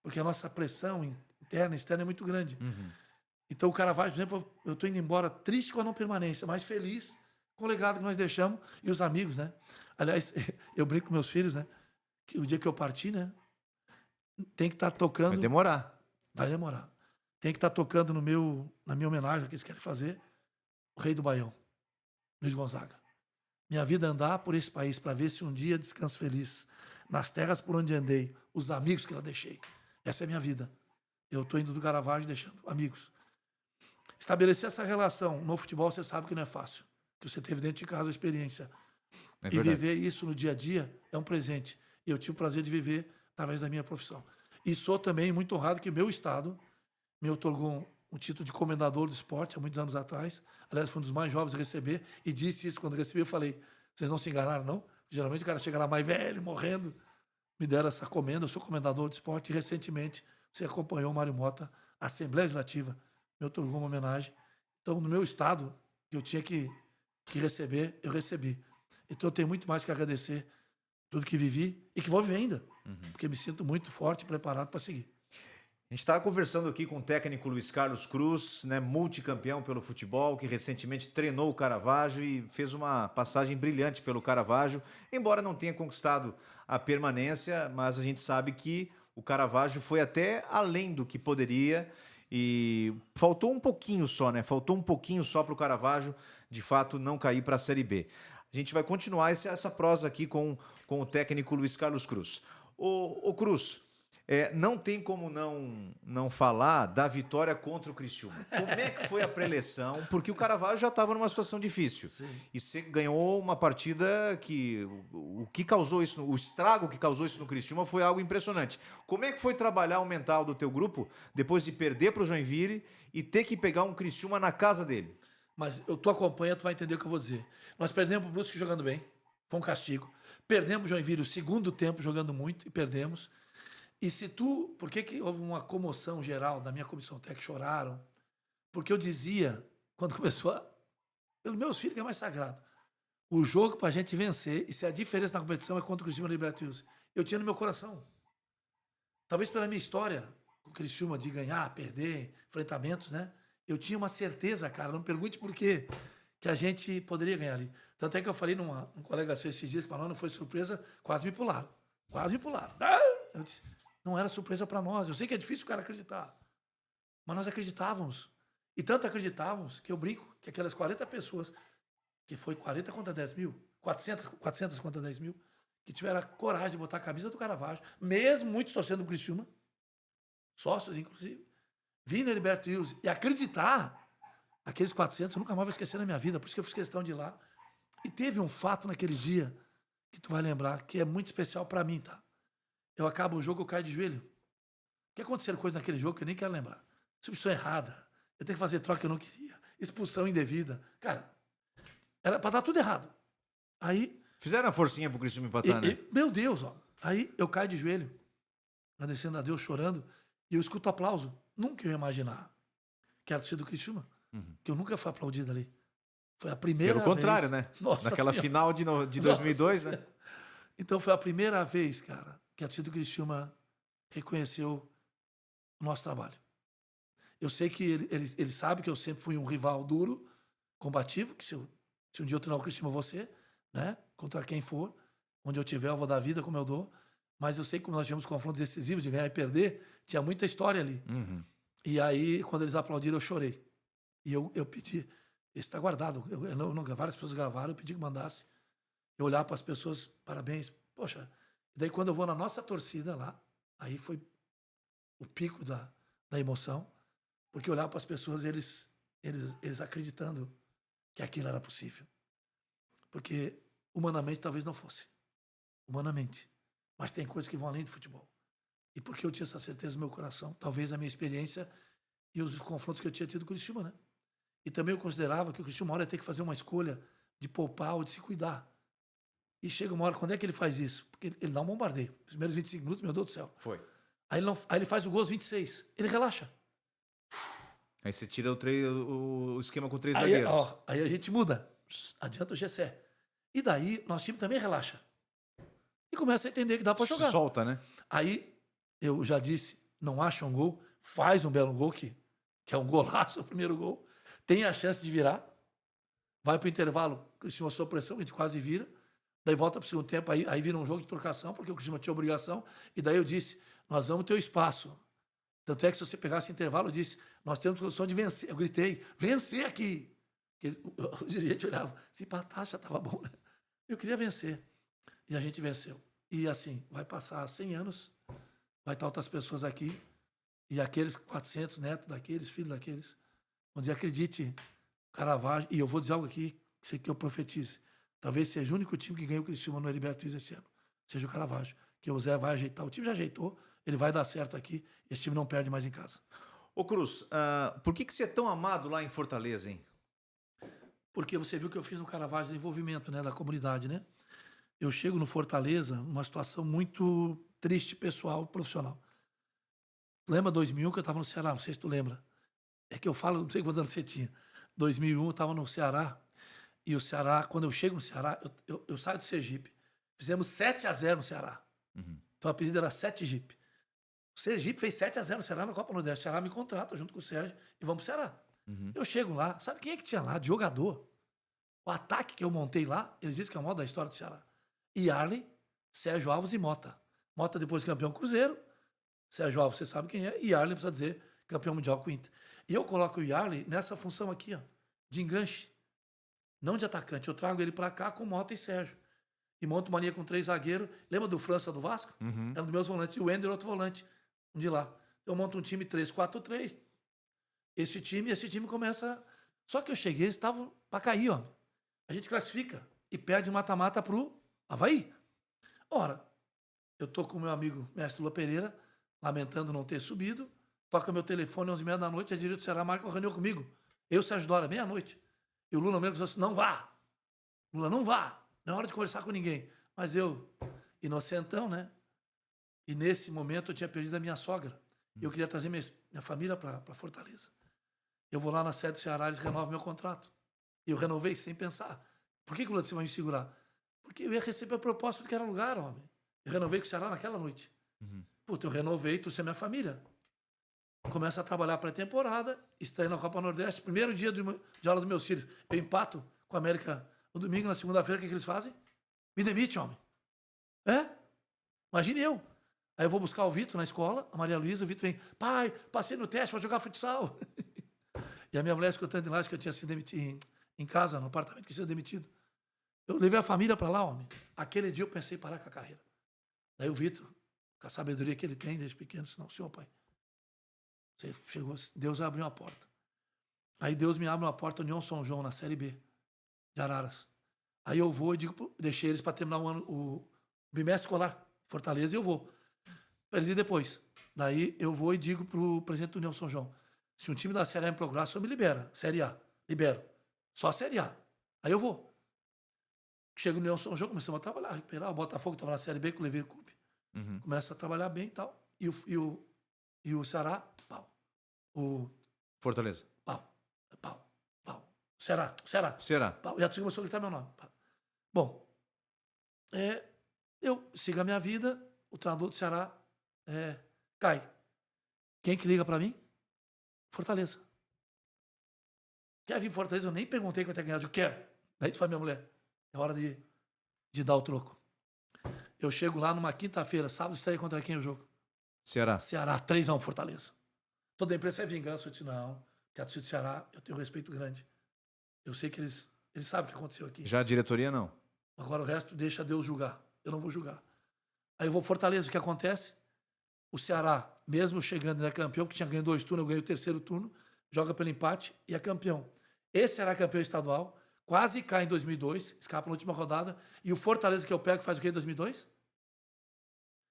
Porque a nossa pressão interna e externa é muito grande. Então o Caravaggio, por exemplo, eu estou indo embora triste com a não permanência, mas feliz com o legado que nós deixamos e os amigos, né? Aliás, eu brinco com meus filhos, né? Que o dia que eu partir, né? Tem que estar tocando...
Vai demorar.
Vai demorar. Tem que estar tocando na minha homenagem, que eles querem fazer, o Rei do Baião, Luiz Gonzaga. Minha vida é andar por esse país para ver se um dia descanso feliz. Nas terras por onde andei, os amigos que lá deixei. Essa é a minha vida. Eu estou indo do Caravaggio deixando amigos. Estabelecer essa relação no futebol, você sabe que não é fácil. Que você teve dentro de casa a experiência.
É
e
verdade.
viver isso no dia a dia é um presente. E eu tive o prazer de viver através da minha profissão. E sou também muito honrado que o meu estado me otorgou um título de comendador do esporte há muitos anos atrás. Aliás, fui um dos mais jovens a receber. E disse isso quando recebi. Eu falei, vocês não se enganaram, não? Geralmente o cara chega lá mais velho, morrendo. Me deram essa comenda. Eu sou comendador de esporte. E recentemente você acompanhou o Mário Mota, a Assembleia Legislativa, me otorgou uma homenagem. Então, no meu estado, que eu tinha que receber, eu recebi. Então, eu tenho muito mais que agradecer tudo que vivi e que vou viver ainda. Porque me sinto muito forte e preparado para seguir.
A gente estava conversando aqui com o técnico Luiz Carlos Cruz, né, multicampeão pelo futebol, que recentemente treinou o Caravaggio e fez uma passagem brilhante pelo Caravaggio, embora não tenha conquistado a permanência, mas a gente sabe que o Caravaggio foi até além do que poderia e faltou um pouquinho só, né? Faltou um pouquinho só para o Caravaggio, de fato, não cair para a Série B. A gente vai continuar essa prosa aqui com o técnico Luiz Carlos Cruz. Ô Cruz, não tem como não falar da vitória contra o Criciúma. Como é que foi a preleção? Porque o Caravaggio já estava numa situação difícil.
Sim.
E você ganhou uma partida que o que causou isso, o estrago que causou isso no Criciúma foi algo impressionante. Como é que foi trabalhar o mental do teu grupo depois de perder para o Joinville e ter que pegar um Criciúma na casa dele?
Mas tu acompanha, tu vai entender o que eu vou dizer. Nós perdemos o Brusque jogando bem, foi um castigo. Perdemos o Joinville o segundo tempo jogando muito e perdemos. E se tu... Por que houve uma comoção geral da minha comissão técnica? Choraram. Porque eu dizia, quando começou pelos meus filhos, que é mais sagrado, o jogo para a gente vencer, e se a diferença na competição é contra o Criciúma e o Libertadores, eu tinha no meu coração. Talvez pela minha história, com o Criciúma, de ganhar, perder, enfrentamentos, né? Eu tinha uma certeza, cara, não me pergunte por quê, que a gente poderia ganhar ali. Tanto é que eu falei num colega seu esses dias, que para nós não foi surpresa, quase me pularam. Quase me pularam. Eu disse, não era surpresa para nós. Eu sei que é difícil o cara acreditar. Mas nós acreditávamos. E tanto acreditávamos que eu brinco que aquelas 40 pessoas, que foi 40 contra 10 mil, 400 contra 10 mil, que tiveram a coragem de botar a camisa do Caravaggio, mesmo muitos torcendo do Criciúma, sócios inclusive, vir na Liberto Hills e acreditar, aqueles 400 eu nunca mais vou esquecer na minha vida, por isso que eu fiz questão de ir lá. E teve um fato naquele dia, que tu vai lembrar, que é muito especial para mim, tá? Eu acabo o jogo, eu caio de joelho. O que aconteceu coisa naquele jogo que eu nem quero lembrar. Substituição errada, eu tenho que fazer troca que eu não queria, expulsão indevida. Cara, era para dar tudo errado. Aí...
Fizeram a forcinha pro Criciúma empatar, né?
Meu Deus, ó. Aí eu caio de joelho, agradecendo a Deus, chorando, e eu escuto aplauso. Nunca eu ia imaginar que era torcida do Criciúma, que eu nunca fui aplaudido ali. Foi a primeira vez.
Pelo contrário, né?
Nossa
Naquela
Senhora.
final de 2002,
Nossa
né?
Então foi a primeira vez, cara, que a torcida do Criciúma reconheceu o nosso trabalho. Eu sei que ele sabe que eu sempre fui um rival duro, combativo, que se um dia eu treinar o Cristiano, eu vou ser, né? Contra quem for, onde eu tiver, eu vou dar vida como eu dou. Mas eu sei que como nós tivemos confrontos decisivos de ganhar e perder, tinha muita história ali.
Uhum.
E aí, quando eles aplaudiram, eu chorei. E eu pedi, esse está guardado, várias pessoas gravaram, eu pedi que mandasse. Eu olhar para as pessoas, parabéns, poxa. Daí quando eu vou na nossa torcida lá, aí foi o pico da emoção, porque eu olhava para as pessoas, eles acreditando que aquilo era possível. Porque humanamente talvez não fosse. Humanamente. Mas tem coisas que vão além do futebol. E porque eu tinha essa certeza no meu coração, talvez a minha experiência e os confrontos que eu tinha tido com o Criciúma, né? E também eu considerava que o Criciúma uma hora ia ter que fazer uma escolha de poupar ou de se cuidar. E chega uma hora, quando é que ele faz isso? Porque ele dá um bombardeio. Os primeiros 25 minutos, meu Deus do céu.
Foi.
Aí ele faz o gol aos 26. Ele relaxa.
Aí você tira o esquema com 3
Aí,
zagueiros.
ó, aí a gente muda. Adianta o Gessé. E daí, nosso time também relaxa. E começa a entender que dá para jogar.
Solta, né?
Aí, eu já disse, não acha um gol, faz um belo gol, que é um golaço, o primeiro gol. Tem a chance de virar. Vai para o intervalo, o Criciúma sob pressão, a gente quase vira. Daí volta para o segundo tempo, aí vira um jogo de trocação, porque o Criciúma tinha obrigação. E daí eu disse, nós vamos ter o espaço. Tanto é que se você pegasse intervalo, eu disse, nós temos condição de vencer. Eu gritei, vencer aqui. O dirigente olhava, se empatar já estava bom, né? Eu queria vencer. E a gente venceu. E assim, vai passar 100 anos, vai estar outras pessoas aqui, e aqueles 400 netos daqueles, filhos daqueles, vão dizer, acredite, Caravaggio, e eu vou dizer algo aqui, que eu profetize. Talvez seja o único time que ganhou o Criciúma no Heriberto Wilson esse ano. Seja o Caravaggio. Que o Zé vai ajeitar. O time já ajeitou, ele vai dar certo aqui. Esse time não perde mais em casa.
Ô Cruz, por que você é tão amado lá em Fortaleza, hein?
Porque você viu que eu fiz no Caravaggio de envolvimento, né, da comunidade, né? Eu chego no Fortaleza numa situação muito triste, pessoal, profissional. Lembra 2001 que eu estava no Ceará? Não sei se tu lembra. É que eu falo, não sei quantos anos você tinha. 2001 eu estava no Ceará. E o Ceará, quando eu chego no Ceará, eu saio do Sergipe. Fizemos 7-0 no Ceará.
Uhum.
Então o apelido era 7 Jeep. O Sergipe fez 7-0 no Ceará na Copa Nordeste. O Ceará me contrata junto com o Sérgio e vamos pro Ceará.
Uhum.
Eu chego lá, sabe quem é que tinha lá? De jogador. O ataque que eu montei lá, eles dizem que é o maior da história do Ceará. Yarley, Sérgio Alves e Mota. Mota depois campeão Cruzeiro. Sérgio Alves, você sabe quem é. E Yarley, precisa dizer, campeão mundial com o Inter. E eu coloco o Yarley nessa função aqui, ó, de enganche. Não de atacante. Eu trago ele pra cá com Mota e Sérgio. E monto uma linha com 3 zagueiros. Lembra do França do Vasco?
Uhum.
Era um dos meus volantes. E o Ender, outro volante. Um de lá. Eu monto um time 3-4-3. Esse time começa... Só que eu cheguei, eles estavam pra cair, ó. A gente classifica e perde o mata-mata pro Avaí. Ora, eu tô com o meu amigo mestre Lula Pereira, lamentando não ter subido. Toca meu telefone 11h30 da noite, a direita do Ceará marca uma reunião comigo. Eu, Sérgio Dória, meia-noite. E o Lula mesmo falou assim, não vá. Lula, não vá. Não é hora de conversar com ninguém. Mas eu, inocentão, né? E nesse momento eu tinha perdido a minha sogra. E eu queria trazer minha família para Fortaleza. Eu vou lá na sede do Ceará, eles renovam meu contrato. E eu renovei sem pensar. Por que o Lula vai me segurar? Porque eu ia receber a proposta que era lugar, homem. Eu renovei com o Ceará naquela noite.
Uhum.
Puta, eu renovei, trouxe a minha família. Começo a trabalhar pré-temporada, estreio na Copa Nordeste, primeiro dia de aula dos meus filhos. Eu empato com a América no domingo, na segunda-feira, o que eles fazem? Me demite, homem. É? Imagine eu. Aí eu vou buscar o Vitor na escola, a Maria Luísa, o Vitor vem, pai, passei no teste, vou jogar futsal. E a minha mulher escutando de lá, que eu tinha sido demitido em casa, no apartamento, que tinha sido demitido. Eu levei a família para lá, homem. Aquele dia eu pensei em parar com a carreira. Daí o Vitor, com a sabedoria que ele tem desde pequeno, disse, não, senhor, pai, você chegou, Deus abriu uma porta. Aí Deus me abre uma porta, União São João, na Série B, de Araras. Aí eu vou e digo, deixei eles para terminar o bimestre escolar, Fortaleza, e eu vou. Para eles ir depois. Daí eu vou e digo pro presidente do União São João, se um time da Série A me procurar, só me libera. Série A, libero. Só a Série A. Aí eu vou. Chego no União São João, começamos a trabalhar, recuperar. O Botafogo estava na Série B com o Levi Coupe.
Uhum. Começa
a trabalhar bem e tal. E o Ceará, pau. O
Fortaleza.
Pau. Ceará. Pau. E a torcida começou a gritar meu nome. Pau. Bom, eu sigo a minha vida, o treinador do Ceará cai. Quem que liga para mim? Fortaleza. Quer vir Fortaleza? Eu nem perguntei quanto é que ganhar. Eu quero. Daí disse pra minha mulher, é hora de dar o troco. Eu chego lá numa quinta-feira, sábado, estreia contra quem o jogo?
Ceará.
Ceará, 3-1 Fortaleza. Toda a imprensa é vingança. Eu disse, não, que a torcida do Ceará, eu tenho um respeito grande. Eu sei que eles sabem o que aconteceu aqui.
Já a diretoria, não.
Agora o resto deixa Deus julgar. Eu não vou julgar. Aí eu vou Fortaleza, o que acontece? O Ceará, mesmo chegando, é campeão, que tinha ganho 2 turnos, eu ganhei o 3º turno, joga pelo empate e é campeão. Esse Ceará é campeão estadual, quase cai em 2002, escapa na última rodada, e o Fortaleza que eu pego faz o quê em 2002?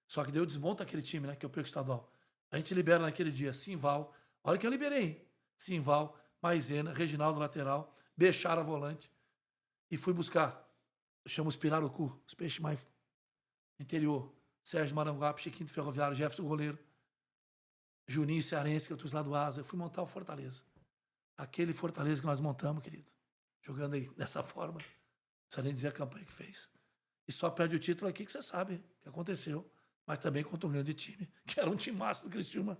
Só que daí eu desmonto aquele time, né, que eu pego estadual. A gente libera naquele dia Simval, olha que eu liberei, hein? Simval, Maisena, Reginaldo lateral, Bechara volante, e fui buscar, chamo os pirarucu, os peixes mais interior, Sérgio Maranguape, Chiquinho do Ferroviário, Jefferson goleiro, Juninho Cearense, que eu trouxe lá do Asa. Eu fui montar o Fortaleza. Aquele Fortaleza que nós montamos, querido. Jogando aí dessa forma. Não precisa nem dizer a campanha que fez. E só perde o título aqui que você sabe o que aconteceu. Mas também contra um grande time, que era um timaço do Criciúma.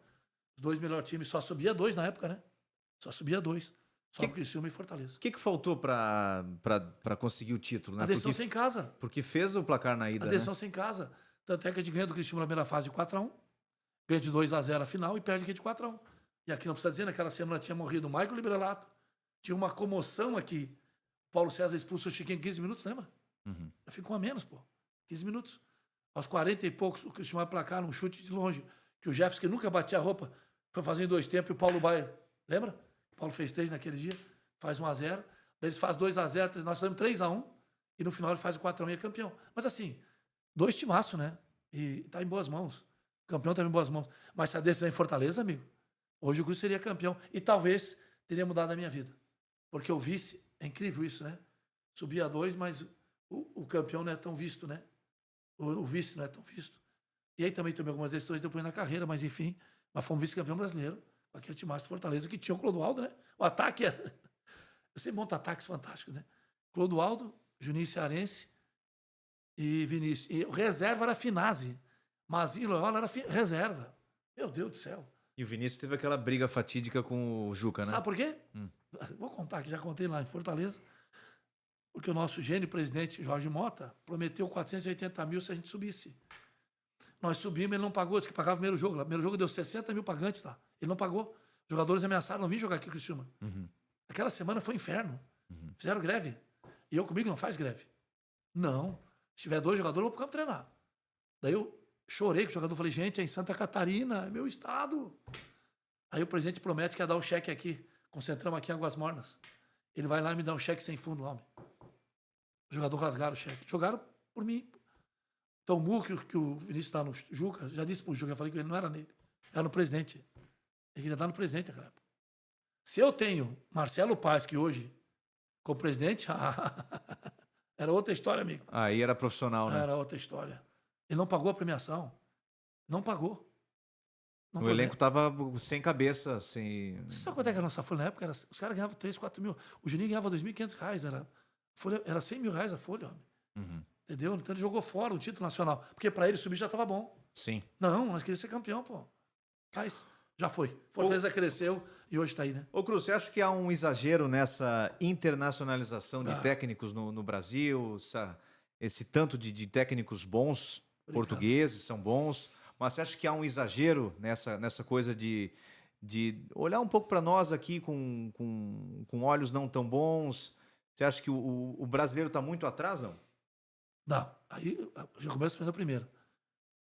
Os 2 melhores times. Só subia 2 na época, né? Só subia 2. Só o Criciúma e Fortaleza.
O que faltou para conseguir o título? Né?
A decisão sem casa.
Porque fez o placar na ida,
a decisão sem casa. Tanto é que a gente ganha do Criciúma na primeira fase de 4-1, ganha de 2-0 a final e perde aqui de 4-1. E aqui não precisa dizer, naquela semana tinha morrido o Michael Librelato, tinha uma comoção aqui. O Paulo César expulsou o Chiquinho em 15 minutos, lembra?
Uhum.
Eu fico a menos, pô. 15 minutos. Aos 40 e poucos, o Criciúma vai placar num chute de longe, que o Jefferson, que nunca batia a roupa, foi fazer em 2 tempos, e o Paulo Baier, lembra? O Paulo fez 3 naquele dia, faz 1-0, daí eles fazem 2-0, nós fazemos 3-1, e no final ele faz o 4-1 e é campeão. Mas assim, 2 timaços, né? E tá em boas mãos. O campeão tá em boas mãos. Mas se a decisão em Fortaleza, amigo, hoje o Cruz seria campeão. E talvez teria mudado a minha vida. Porque o vice, é incrível isso, né? Subia 2, mas o campeão não é tão visto, né? O vice não é tão visto. E aí também tomei algumas decisões depois na carreira, mas enfim, mas fomos vice-campeão brasileiro, com aquele timaço de Fortaleza que tinha o Clodoaldo, né? O ataque era... Eu sempre monto ataques fantásticos, né? Clodoaldo, Juninho Cearense e Vinícius. E o reserva era Finazzi. Mazinho Loyola era reserva. Meu Deus do céu.
E o Vinícius teve aquela briga fatídica com o Juca, né?
Sabe por quê? Vou contar, que já contei lá em Fortaleza. Porque o nosso gênio presidente, Jorge Mota, prometeu 480 mil se a gente subisse. Nós subimos, ele não pagou, disse que pagava o primeiro jogo. O primeiro jogo deu 60 mil pagantes, tá? Ele não pagou. Os jogadores ameaçaram, não vim jogar aqui o Criciúma.
Uhum.
Aquela semana foi um inferno. Fizeram greve. E eu comigo não faz greve. Não. Se tiver 2 jogadores, eu vou pro campo treinar. Daí eu chorei com o jogador. Falei, gente, é em Santa Catarina, é meu estado. Aí o presidente promete que ia dar o cheque aqui. Concentramos aqui em Águas Mornas. Ele vai lá e me dá um cheque sem fundo lá. O jogador rasgaram o cheque. Jogaram por mim. Então o Mu, que o Vinícius está no Juca, já disse pro Juca, eu falei que ele não era nele. Era no presidente. Ele queria dar no presidente naquela época. Se eu tenho Marcelo Paes, que hoje, como presidente, era outra história, amigo.
Aí era profissional, né?
Era outra história. Ele não pagou a premiação. Não pagou. Não
o elenco tava sem cabeça, sem...
Você sabe quanto é que a nossa folha na época? Os caras ganhavam 3, 4 mil. O Juninho ganhava R$2.500. Era 100 mil reais a folha, homem.
Uhum.
Entendeu? Então ele jogou fora o título nacional. Porque para ele subir já estava bom.
Sim.
Não, nós queríamos ser campeão, pô. Mas já foi. Fortaleza cresceu e hoje está aí, né?
Ô Cruz, você acha que há um exagero nessa internacionalização de técnicos no Brasil? Esse tanto de técnicos bons, portugueses são bons, mas você acha que há um exagero nessa coisa de olhar um pouco para nós aqui com olhos não tão bons? Você acha que o brasileiro está muito atrás, não?
Não. Aí já começa pela primeira.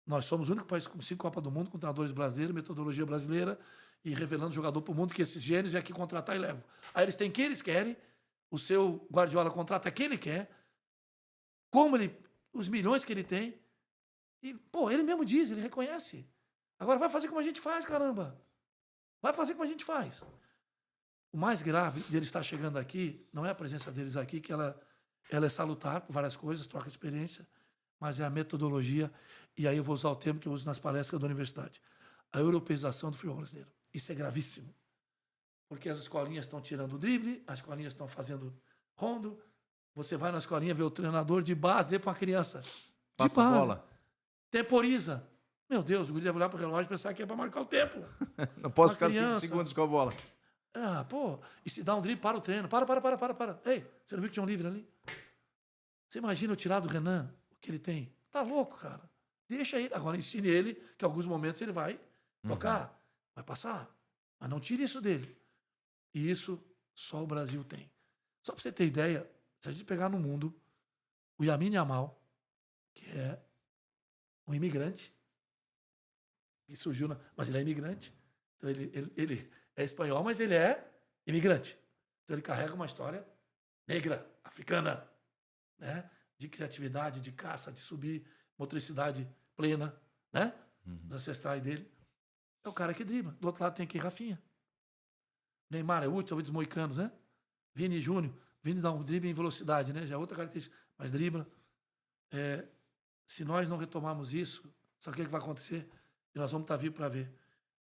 Nós somos o único país com 5 Copas do Mundo, com treinadores brasileiros, metodologia brasileira e revelando jogador para o mundo que esses gênios é aqui contratar e levam. Aí eles têm quem eles querem, o seu Guardiola contrata quem ele quer, os milhões que ele tem. E, pô, ele mesmo diz, ele reconhece. Agora vai fazer como a gente faz, caramba. Vai fazer como a gente faz. O mais grave deles estar chegando aqui não é a presença deles aqui, que ela é salutar por várias coisas, troca de experiência, mas é a metodologia, e aí eu vou usar o termo que eu uso nas palestras da universidade, a europeização do futebol brasileiro. Isso é gravíssimo, porque as escolinhas estão tirando o drible, as escolinhas estão fazendo rondo, você vai na escolinha ver o treinador de base para a criança.
Passa a bola.
Temporiza. Meu Deus, o guri deve olhar pro relógio e pensar que é para marcar o tempo.
Não posso
Uma
ficar 5
criança.
segundos com a bola.
Ah, pô, e se dá um drible, para o treino. Para. Ei, você não viu que tinha um livre ali? Você imagina eu tirar do Renan o que ele tem? Tá louco, cara. Deixa ele. Agora ensine ele que em alguns momentos ele vai tocar, vai passar. Mas não tire isso dele. E isso só o Brasil tem. Só para você ter ideia, se a gente pegar no mundo o Lamine Yamal, que é um imigrante, que surgiu, mas ele é imigrante. Então ele é espanhol, mas ele é imigrante. Então ele carrega uma história negra, africana, né? De criatividade, de caça, de subir, motricidade plena, né? Dos ancestrais dele. É o cara que dribla. Do outro lado tem aqui Rafinha. Neymar é útil, talvez dos moicanos, né? Vini Júnior. Vini dá um drible em velocidade, né? Já é outra característica. Mas dribla. Se nós não retomarmos isso, sabe o que vai acontecer? E nós vamos estar vivos para ver.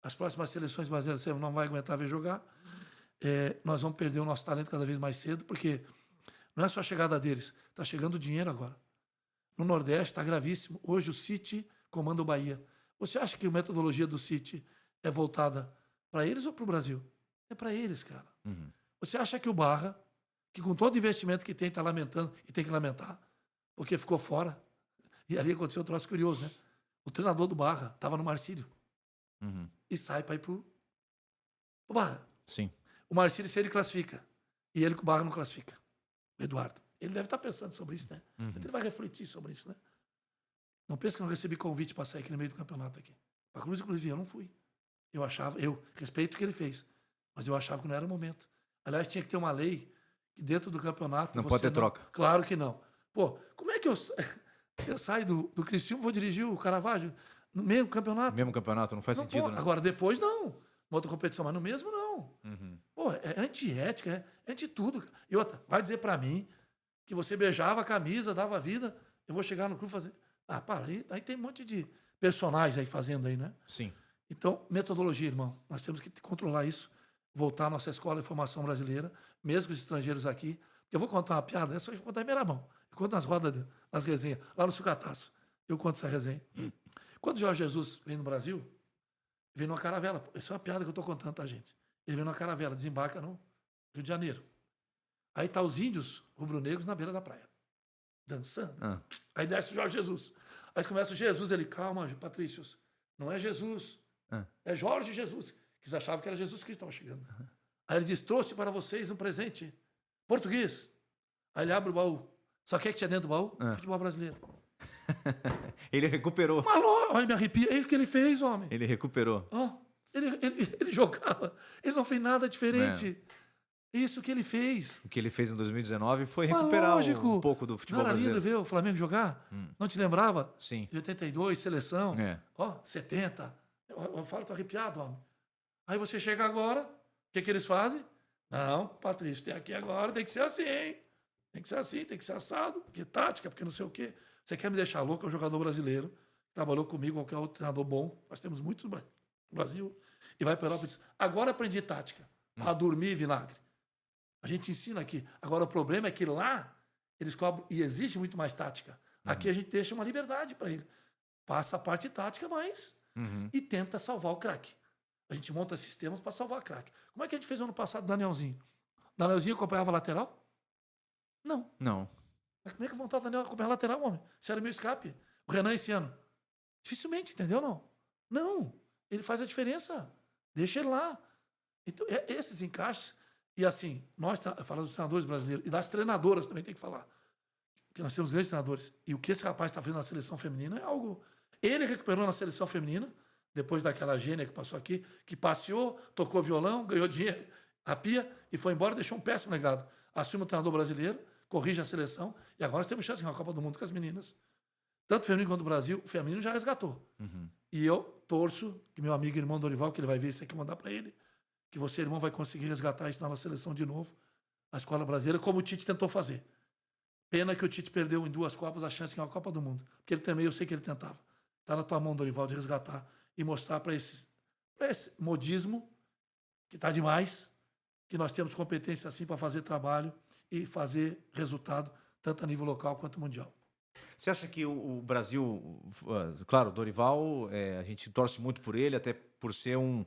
As próximas seleções brasileiras você não vai aguentar ver jogar. Nós vamos perder o nosso talento cada vez mais cedo, porque não é só a chegada deles, está chegando o dinheiro agora. No Nordeste está gravíssimo. Hoje o City comanda o Bahia. Você acha que a metodologia do City é voltada para eles ou para o Brasil? É para eles, cara. Você acha que o Barra, que com todo o investimento que tem, está lamentando, e tem que lamentar, porque ficou fora. E ali aconteceu um troço curioso, né? O treinador do Barra estava no Marcílio. E sai para ir pro Barra.
Sim.
O Marcílio, se ele classifica, e ele com o Barra não classifica. O Eduardo. Ele deve estar pensando sobre isso, né? Ele vai refletir sobre isso, né? Não pensa que eu não recebi convite para sair aqui no meio do campeonato aqui. Para Cruz, inclusive, eu não fui. Eu respeito o que ele fez, mas eu achava que não era o momento. Aliás, tinha que ter uma lei que dentro do campeonato...
Não pode ter troca.
Claro que não. Pô, como é que eu saio do Criciúma, vou dirigir o Caravaggio no meio do campeonato?
No mesmo campeonato, não faz sentido, né?
Agora, depois, não. Uma outra competição, mas no mesmo, não. Pô, é antiética, é anti-tudo. E outra, vai dizer para mim que você beijava a camisa, dava vida, eu vou chegar no clube e fazer... Ah, para, aí tem um monte de personagens aí fazendo aí, né?
Sim.
Então, metodologia, irmão. Nós temos que controlar isso, voltar à nossa escola de formação brasileira, mesmo com os estrangeiros aqui. Eu vou contar uma piada, essa eu vou contar em primeira mão. Eu conto nas rodas, nas resenhas, lá no Sucataço. Eu conto essa resenha. Quando o Jorge Jesus vem no Brasil, vem numa caravela. Isso é uma piada que eu estou contando, tá, gente? Ele vem numa caravela, desembarca no Rio de Janeiro. Aí tá os índios rubro-negros na beira da praia, dançando. Aí desce o Jorge Jesus. Aí começa o Jesus, ele, calma, Patrícios, não é Jesus, é Jorge Jesus, que eles achavam que era Jesus Cristo que estava chegando. Aí ele diz, trouxe para vocês um presente, português. Aí ele abre o baú. Sabe o que tinha dentro do baú? Futebol brasileiro.
Ele recuperou.
Maluco, olha, me arrepia. É isso que ele fez, homem.
Ele recuperou.
Ele jogava, ele não fez nada diferente. Isso que ele fez.
O que ele fez em 2019 foi recuperar um pouco do futebol brasileiro.
Não era lindo ver o Flamengo jogar? Não te lembrava?
Sim.
De 82, seleção. 70. Eu falo, tô arrepiado, homem. Aí você chega agora, o que eles fazem? Não, Patrício, tem aqui agora, tem que ser assim, hein? Tem que ser assim, tem que ser assado. Porque tática, porque não sei o quê. Você quer me deixar louco? É um jogador brasileiro que trabalhou comigo, qualquer outro treinador bom. Nós temos muitos no Brasil. E vai para a Europa e diz, agora aprendi tática. Para dormir, vinagre. A gente ensina aqui. Agora, o problema é que lá eles cobram e exigem muito mais tática. Aqui a gente deixa uma liberdade para ele. Passa a parte tática, mas... E tenta salvar o craque. A gente monta sistemas para salvar o craque. Como é que a gente fez ano passado o Danielzinho? O Danielzinho acompanhava a lateral? Não. Como é que vontade o Daniel acompanhar a lateral, homem? Isso era meu escape. O Renan esse ano. Dificilmente, entendeu? Não. Ele faz a diferença. Deixa ele lá. Então, esses encaixes... E assim, nós falamos dos treinadores brasileiros e das treinadoras também tem que falar. Porque nós temos grandes treinadores. E o que esse rapaz está fazendo na seleção feminina é algo... Ele recuperou na seleção feminina, depois daquela gênia que passou aqui, que passeou, tocou violão, ganhou dinheiro, a pia e foi embora, deixou um péssimo legado. Assume o treinador brasileiro, corrige a seleção e agora nós temos chance de ganhar a Copa do Mundo com as meninas. Tanto o feminino quanto o Brasil, o feminino já resgatou. E eu torço que meu amigo irmão Dorival, que ele vai ver isso aqui, mandar para ele, que você, irmão, vai conseguir resgatar isso na nossa seleção de novo, a escola brasileira, como o Tite tentou fazer. Pena que o Tite perdeu em 2 Copas a chance de ganhar a Copa do Mundo. Porque ele também, eu sei que ele tentava. Está na tua mão, Dorival, de resgatar e mostrar para esse modismo, que está demais, que nós temos competência assim para fazer trabalho e fazer resultado, tanto a nível local quanto mundial.
Você acha que o Brasil, claro, o Dorival, a gente torce muito por ele, até por ser um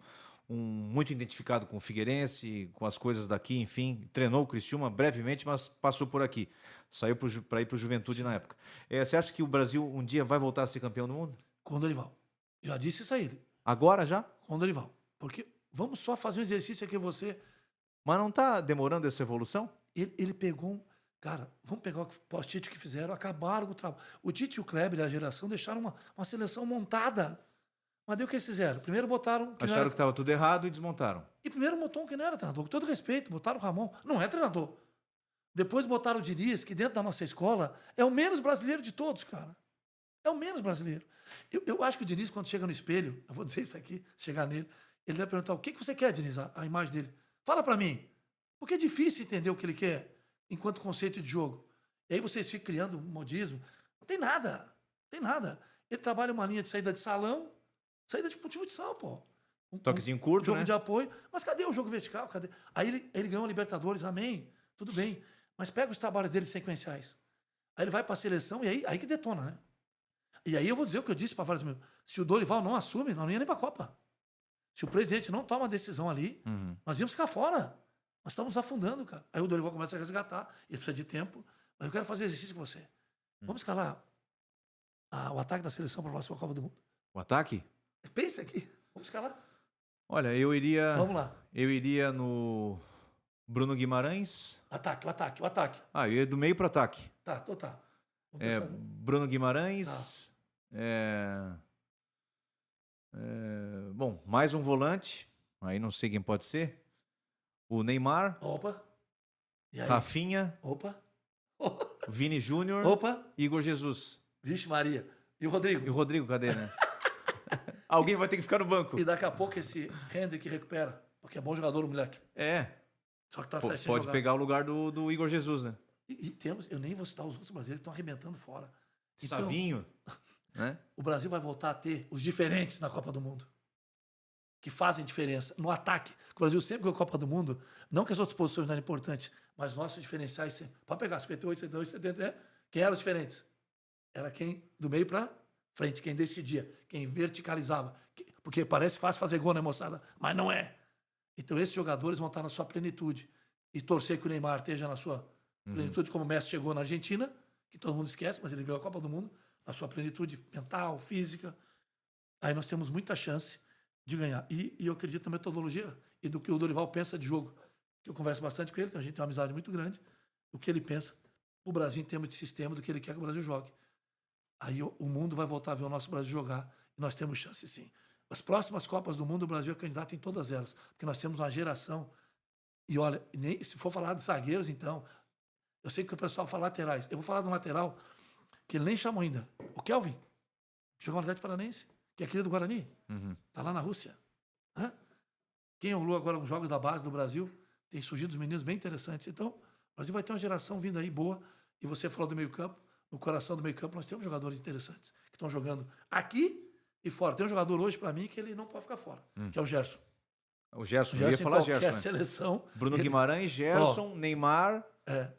muito identificado com o Figueirense, com as coisas daqui, enfim, treinou o Criciúma brevemente, mas passou por aqui. Saiu para ir para o Juventude na época. Você acha que o Brasil um dia vai voltar a ser campeão do mundo?
Com o Dorival. Já disse isso a ele.
Agora já?
Com o Dorival. Porque vamos só fazer um exercício aqui, você.
Mas não está demorando essa evolução?
Ele pegou um. Cara, vamos pegar o pós-Tite que fizeram, acabaram com o trabalho. O Tite e o Kleber, a geração, deixaram uma seleção montada. Mas daí o que eles fizeram? Primeiro botaram.
Acharam que estava tudo errado e desmontaram.
E primeiro botou um que não era treinador, com todo respeito, botaram o Ramon. Não é treinador. Depois botaram o Diniz, que dentro da nossa escola é o menos brasileiro de todos, cara. É o menos brasileiro. Eu acho que o Diniz, quando chega no espelho, eu vou dizer isso aqui, chegar nele, ele vai perguntar: o que você quer, Diniz? A imagem dele. Fala pra mim. Porque é difícil entender o que ele quer enquanto conceito de jogo. E aí vocês ficam criando um modismo. Não tem nada. Não tem nada. Ele trabalha uma linha de saída de salão, saída de futsal, pô.
Toquezinho curto,
jogo
né?
de apoio. Mas cadê o jogo vertical? Cadê? Aí ele ganhou a Libertadores, amém. Tudo bem. Mas pega os trabalhos dele sequenciais. Aí ele vai pra seleção e aí que detona, né? E aí eu vou dizer o que eu disse para vários amigos. Se o Dorival não assume, nós não ia nem pra Copa. Se o presidente não toma uma decisão ali, nós íamos ficar fora. Nós estamos afundando, cara. Aí o Dorival começa a resgatar, ele precisa de tempo. Mas eu quero fazer exercício com você. Vamos escalar o ataque da seleção para a próxima Copa do Mundo.
O ataque?
Pense aqui. Vamos escalar.
Olha, eu iria.
Vamos lá.
Eu iria no Bruno Guimarães.
O ataque.
Eu ia do meio para o ataque.
Tá, então tá.
Bruno Guimarães. Bom, mais um volante. Aí não sei quem pode ser. O Neymar.
Opa. E aí?
Rafinha.
Opa.
Vini Júnior.
Opa.
Igor Jesus.
Vixe Maria. E o Rodrigo?
E o Rodrigo, cadê, né? Alguém vai ter que ficar no banco.
E daqui a pouco esse Hendrick recupera. Porque é bom jogador o moleque. Só que tá até sem
pode
jogar.
pegar o lugar do Igor Jesus, né?
E temos, eu nem vou citar os outros brasileiros que estão arrebentando fora. Então,
Savinho, né?
O Brasil vai voltar a ter os diferentes na Copa do Mundo. Que fazem diferença. No ataque. O Brasil sempre ganhou a Copa do Mundo. Não que as outras posições não eram importantes, mas nossos diferenciais sempre. Pode pegar 58, 72, 70. Quem eram os diferentes? Era quem do meio para frente, quem decidia, quem verticalizava. Porque parece fácil fazer gol, né, moçada? Mas não é. Então esses jogadores vão estar na sua plenitude. E torcer que o Neymar esteja na sua plenitude, como o Messi chegou na Argentina, que todo mundo esquece, mas ele ganhou a Copa do Mundo, na sua plenitude mental, física. Aí nós temos muita chance de ganhar. E eu acredito na metodologia e do que o Dorival pensa de jogo. Que eu converso bastante com ele, a gente tem uma amizade muito grande. O que ele pensa, o Brasil em termos de sistema, do que ele quer que o Brasil jogue. Aí o mundo vai voltar a ver o nosso Brasil jogar e nós temos chance, sim. As próximas Copas do Mundo, o Brasil é candidato em todas elas, porque nós temos uma geração. E olha, se for falar de zagueiros, então, eu sei que o pessoal fala laterais. Eu vou falar de um lateral que ele nem chamou ainda. O Kelvin, que jogou no Atlético Paranaense, que é aquele do Guarani. Tá lá na Rússia. Quem olhou agora os jogos da base do Brasil, tem surgido os meninos bem interessantes. Então, o Brasil vai ter uma geração vindo aí boa. E você falou do meio-campo. No coração do meio-campo, nós temos jogadores interessantes que estão jogando aqui e fora. Tem um jogador hoje, para mim, que ele não pode ficar fora, que é o Gerson.
O Gerson, eu ia falar Gerson.
Que é a seleção.
Bruno Guimarães, Gerson, Neymar.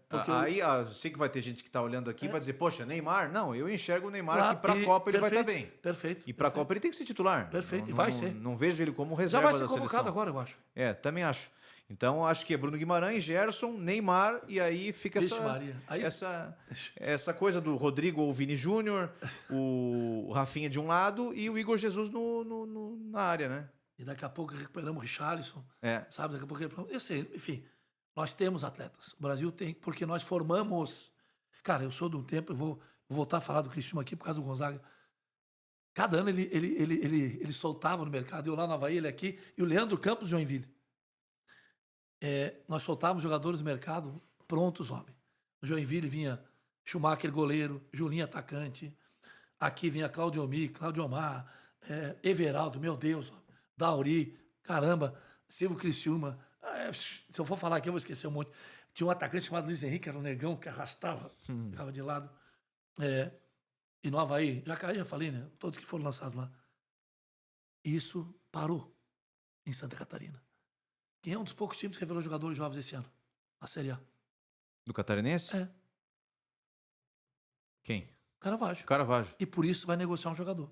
Porque
sei que vai ter gente que está olhando aqui e vai dizer, poxa, Neymar? Não, eu enxergo o Neymar que para a Copa ele vai estar bem.
Perfeito.
E para a Copa ele tem que ser titular.
Perfeito,
não,
e vai ser.
Não vejo ele como reserva
da seleção.
Já vai ser
convocado agora, eu acho.
Também acho. Então, acho que é Bruno Guimarães, Gerson, Neymar, e aí fica essa coisa do Rodrigo ou Vini Júnior, o Rafinha de um lado e o Igor Jesus na área, né?
E daqui a pouco recuperamos o Richarlison, sabe? Daqui a pouco eu sei, enfim, nós temos atletas. O Brasil tem, porque nós formamos. Cara, eu sou de um tempo, eu vou voltar a falar do Criciúma aqui por causa do Gonzaga. Cada ano ele soltava no mercado, eu lá no Avaí, ele aqui, e o Leandro Campos, Joinville. Nós soltávamos jogadores no mercado prontos, homem. No Joinville vinha Schumacher, goleiro, Julinho, atacante. Aqui vinha Claudio Omi, Claudio Omar, Everaldo, meu Deus, Dauri, caramba, Silvio Criciúma. Se eu for falar aqui, eu vou esquecer um monte. Tinha um atacante chamado Luiz Henrique, era um negão que arrastava, ficava de lado. E no Avaí, já falei, né? Todos que foram lançados lá. Isso parou em Santa Catarina. Quem é um dos poucos times que revelou jogadores jovens esse ano? Na Série A.
Do Catarinense?
É.
Quem?
Caravaggio.
Caravaggio.
E por isso vai negociar um jogador.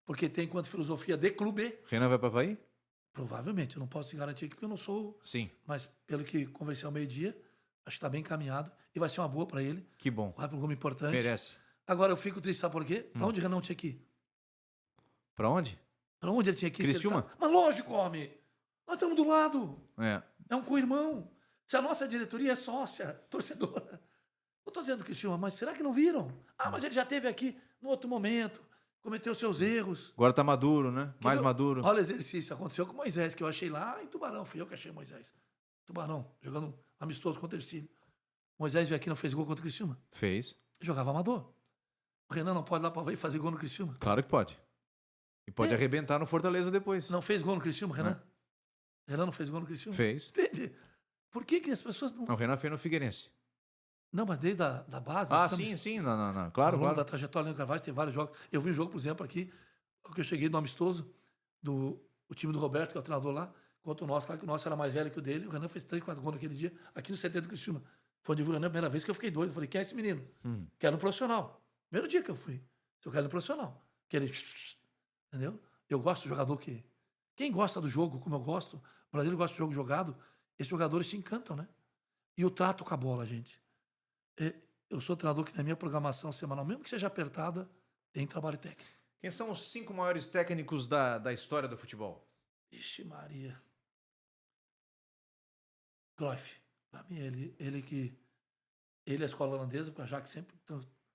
Porque tem enquanto filosofia de clube,
Renan vai para Avaí?
provavelmente. Eu não posso te garantir aqui porque eu não sou.
Sim.
Mas pelo que conversei ao meio-dia, acho que está bem encaminhado. E vai ser uma boa para ele.
Que bom.
Vai para um clube importante.
Merece.
Agora eu fico triste, sabe por quê? Para onde o Renan tinha que ir?
Para onde?
Para onde ele tinha que ir?
Criciúma?
Mas lógico, homem. Nós estamos do lado.
É.
É um co-irmão. Se a nossa diretoria é sócia, torcedora. Eu estou dizendo Criciúma, mas será que não viram? Ah, mas ele já esteve aqui no outro momento, cometeu seus erros.
Agora tá maduro, né? Mais maduro.
Olha o exercício, aconteceu com Moisés, que eu achei lá em Tubarão. Fui eu que achei Moisés. Tubarão, jogando amistoso contra o Ercílio. Moisés veio aqui e não fez gol contra o Criciúma.
Fez.
Jogava amador. O Renan não pode ir lá para Avaí fazer gol no Criciúma.
Claro que pode. E pode arrebentar no Fortaleza depois.
Não fez gol no Criciúma, Renan? Renan não fez gol no Criciúma?
Fez.
Entende? Por que as pessoas não...
Não, o Renan fez no Figueirense.
Não, mas desde a da base...
Ah, sim. Não. Claro,
Ao longo
claro.
da trajetória do Carvalho, tem vários jogos. Eu vi um jogo, por exemplo, aqui, que eu cheguei no amistoso, o time do Roberto, que é o treinador lá, contra o nosso, claro que o nosso era mais velho que o dele. O Renan fez 3, 4 gols naquele dia, aqui no CT do Criciúma. Foi onde eu vi o Renan a primeira vez que eu fiquei doido. Eu falei, quem é esse menino? Quero no profissional. Primeiro dia que eu fui. Eu quero no profissional. Que ele... Entendeu? Eu gosto do jogador que... Quem gosta do jogo, como eu gosto, o brasileiro gosta de jogo jogado, esses jogadores se encantam, né? E o trato com a bola, gente. Eu sou treinador que na minha programação semanal, mesmo que seja apertada, tem trabalho técnico.
Quem são os 5 maiores técnicos da história do futebol?
Ixi, Maria. Cruyff. Para mim, ele é a escola holandesa, porque o Ajax sempre,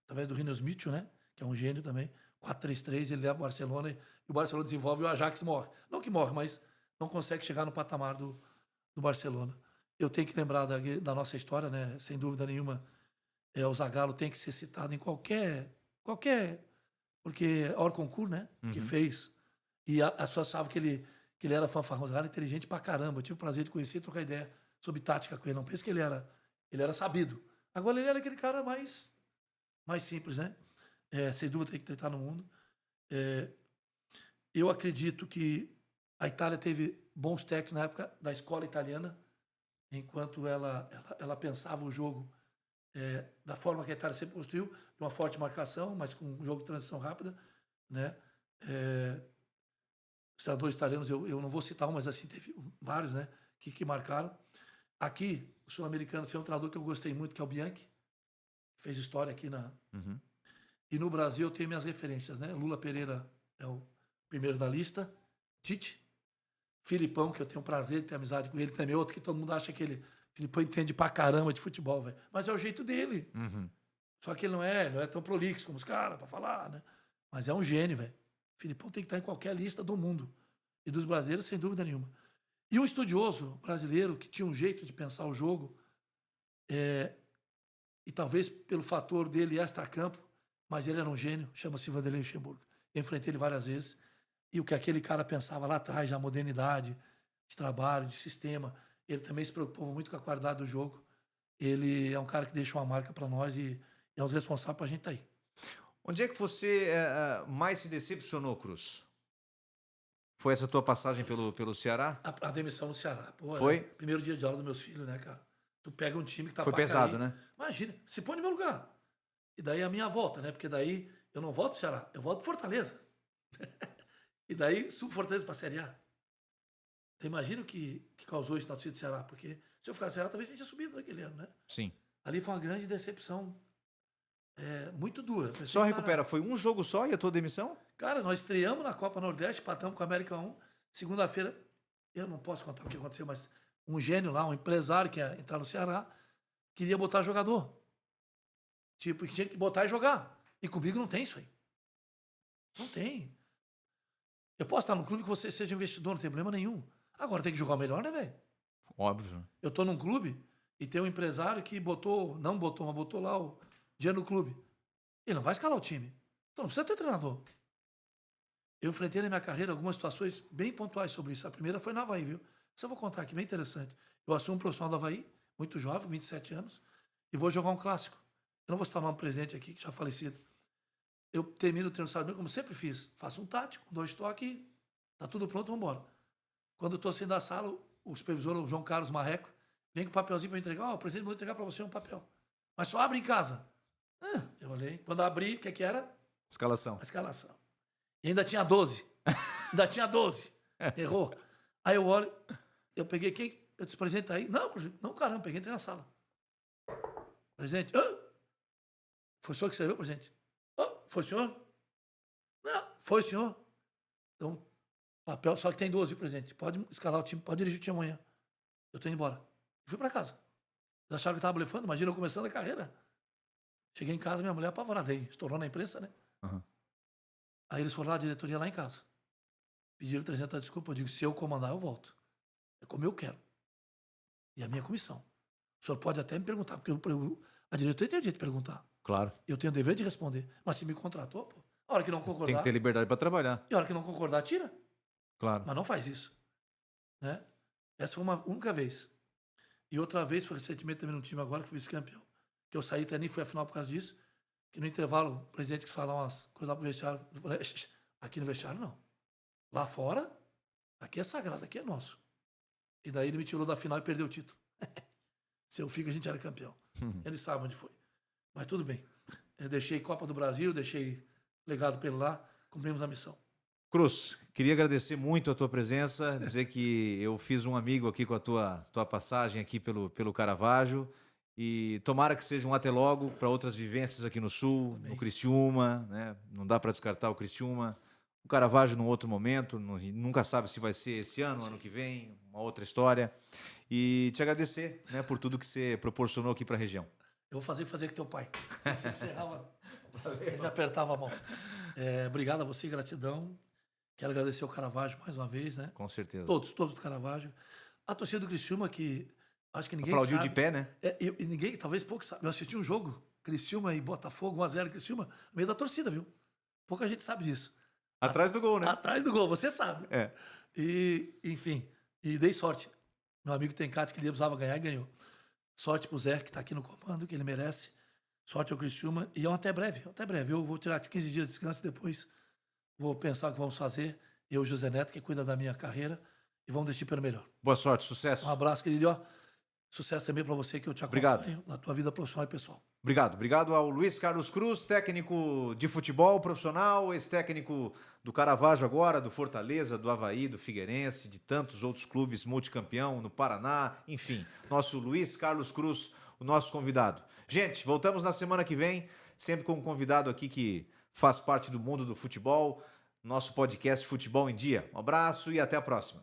através do Rinus Michel, né? Que é um gênio também. 4-3-3, ele leva o Barcelona e o Barcelona desenvolve e o Ajax morre. Não que morre, mas não consegue chegar no patamar do Barcelona. Eu tenho que lembrar da nossa história, né? Sem dúvida nenhuma. O Zagallo tem que ser citado em qualquer porque a Orconcourt, né? Que fez. E as pessoas achavam que ele era fanfarrão. O Zagallo é inteligente pra caramba. Eu tive o prazer de conhecer e trocar ideia sobre tática com ele. Não pense que ele era sabido. Agora ele era aquele cara mais simples, né? Sem dúvida tem que estar no mundo. Eu acredito que a Itália teve bons técnicos na época da escola italiana, enquanto ela pensava o jogo da forma que a Itália sempre construiu, de uma forte marcação, mas com um jogo de transição rápida, né? Os treinadores italianos, eu não vou citar um, mas assim, teve vários, né? Que marcaram. Aqui, o sul-americano, tem um treinador que eu gostei muito, que é o Bianchi, que fez história aqui na... E no Brasil eu tenho minhas referências, né? Lula Pereira é o primeiro da lista, Tite, Filipão, que eu tenho o prazer de ter amizade com ele, também outro que todo mundo acha que ele... Filipão entende pra caramba de futebol, velho. Mas é o jeito dele. Só que ele não é tão prolixo como os caras pra falar, né? Mas é um gênio, velho. Filipão tem que estar em qualquer lista do mundo. E dos brasileiros, sem dúvida nenhuma. E um estudioso brasileiro que tinha um jeito de pensar o jogo, e talvez pelo fator dele extra-campo, mas ele era um gênio, chama-se Vanderlei Luxemburgo. Eu enfrentei ele várias vezes. E o que aquele cara pensava lá atrás, a modernidade, de trabalho, de sistema, ele também se preocupava muito com a qualidade do jogo. Ele é um cara que deixa uma marca para nós e é um dos responsáveis para a gente estar aí.
Onde é que você mais se decepcionou, Cruz? Foi essa tua passagem pelo Ceará?
A demissão no Ceará. Pô,
foi?
Primeiro dia de aula dos meus filhos, né, cara? Tu pega um time que tá
Foi pesado, né?
Imagina, se põe no meu lugar. E daí a minha volta, né? Porque daí eu não volto pro Ceará, eu volto pro Fortaleza. E daí subo Fortaleza pra Série A. Então imagina o que causou isso na torcida do Ceará, porque se eu ficar no Ceará, talvez a gente tinha subido naquele ano, né?
Sim.
Ali foi uma grande decepção. Muito dura.
Só recupera, foi um jogo só e a tua demissão?
Cara, nós estreamos na Copa Nordeste, empatamos com a América 1. Segunda-feira, eu não posso contar o que aconteceu, mas um gênio lá, um empresário que ia entrar no Ceará, queria botar jogador. Tipo, tinha que botar e jogar. E comigo não tem isso aí. Não tem. Eu posso estar num clube que você seja investidor, não tem problema nenhum. Agora tem que jogar o melhor, né, velho?
Óbvio.
Eu tô num clube e tem um empresário que não botou, mas botou lá o dinheiro no clube. Ele não vai escalar o time. Então não precisa ter treinador. Eu enfrentei na minha carreira algumas situações bem pontuais sobre isso. A primeira foi no Avaí, viu? Isso eu vou contar aqui, bem interessante. Eu assumo um profissional do Avaí, muito jovem, 27 anos, e vou jogar um clássico. Eu não vou citar um nome presente aqui, que já falecido. Eu termino o treino sábado, como sempre fiz. Faço um tático, 2 toques, tá tudo pronto, vamos embora. Quando eu tô saindo da sala, o supervisor, o João Carlos Marreco, vem com o papelzinho para entregar. O presidente mandou entregar para você um papel. Mas só abre em casa. Eu Olhei. Quando abri, o que era?
Escalação.
A escalação. E ainda tinha 12. Ainda tinha 12. Errou. Aí eu olho, eu peguei quem? Eu disse, presidente, tá aí? Não, caramba, peguei, entrei na sala. Presidente, foi o senhor que escreveu, presidente? Foi o senhor? Não, foi o senhor. Então, papel, só que tem 12, presidente. Pode escalar o time, pode dirigir o time amanhã. Eu tô indo embora. Fui pra casa. Eles acharam que eu tava blefando, imagina eu começando a carreira. Cheguei em casa, minha mulher apavorada aí, estourou na imprensa, né?
Uhum.
Aí eles foram lá, a diretoria lá em casa. Pediram 300 desculpas. Eu digo, se eu comandar, eu volto. É como eu quero. E a minha comissão. O senhor pode até me perguntar, porque a diretoria tem o direito de perguntar.
Claro.
Eu tenho o dever de responder. Mas se me contratou, pô, a hora que não concordar...
Tem que ter liberdade para trabalhar.
E a hora que não concordar, tira.
Claro.
Mas não faz isso. Né? Essa foi uma única vez. E outra vez foi recentemente também num time agora que fui vice-campeão. Que eu saí até nem fui à final por causa disso. Que no intervalo, o presidente quis falar umas coisas lá pro vestiário. Eu falei, aqui no vestiário não. Lá fora, aqui é sagrado, aqui é nosso. E daí ele me tirou da final e perdeu o título. Se eu fico, a gente era campeão. Ele sabe onde foi. Mas tudo bem. Eu deixei Copa do Brasil, deixei legado pelo lá, cumprimos a missão.
Cruz, queria agradecer muito a tua presença, dizer que eu fiz um amigo aqui com a tua passagem aqui pelo Caravaggio e tomara que seja um até logo para outras vivências aqui no Sul,
Amém.
no Criciúma, né? Não dá para descartar o Criciúma. O Caravaggio num outro momento, nunca sabe se vai ser esse ano, ano que vem, uma outra história. E te agradecer, né, por tudo que você proporcionou aqui para a região.
Eu vou fazer com teu pai. Ele me apertava a mão. Obrigado a você, gratidão. Quero agradecer ao Caravaggio mais uma vez, né?
Com certeza.
Todos do Caravaggio. A torcida do Criciúma, que acho que ninguém
aplaudiu
sabe.
De pé, né?
E ninguém, talvez pouco sabe. Eu assisti um jogo, Criciúma e Botafogo, 1-0 Criciúma, no meio da torcida, viu? Pouca gente sabe disso.
Atrás do gol, né?
Atrás do gol, você sabe.
É.
E, enfim, dei sorte. Meu amigo Tencati, que ele precisava ganhar, e ganhou. Sorte pro Zé, que tá aqui no comando, que ele merece. Sorte ao Criciúma. E é um até breve. Eu vou tirar 15 dias de descanso e depois vou pensar o que vamos fazer. Eu e o José Neto, que cuida da minha carreira, e vamos decidir pelo melhor.
Boa sorte, sucesso.
Um abraço, querido. E, ó, sucesso também para você, que eu te acompanho na tua vida profissional e pessoal.
Obrigado ao Luiz Carlos Cruz, técnico de futebol profissional, ex-técnico do Caravaggio agora, do Fortaleza, do Avaí, do Figueirense, de tantos outros clubes, multicampeão no Paraná, enfim. Nosso Luiz Carlos Cruz, o nosso convidado. Gente, voltamos na semana que vem, sempre com um convidado aqui que faz parte do mundo do futebol, nosso podcast Futebol em Dia. Um abraço e até a próxima.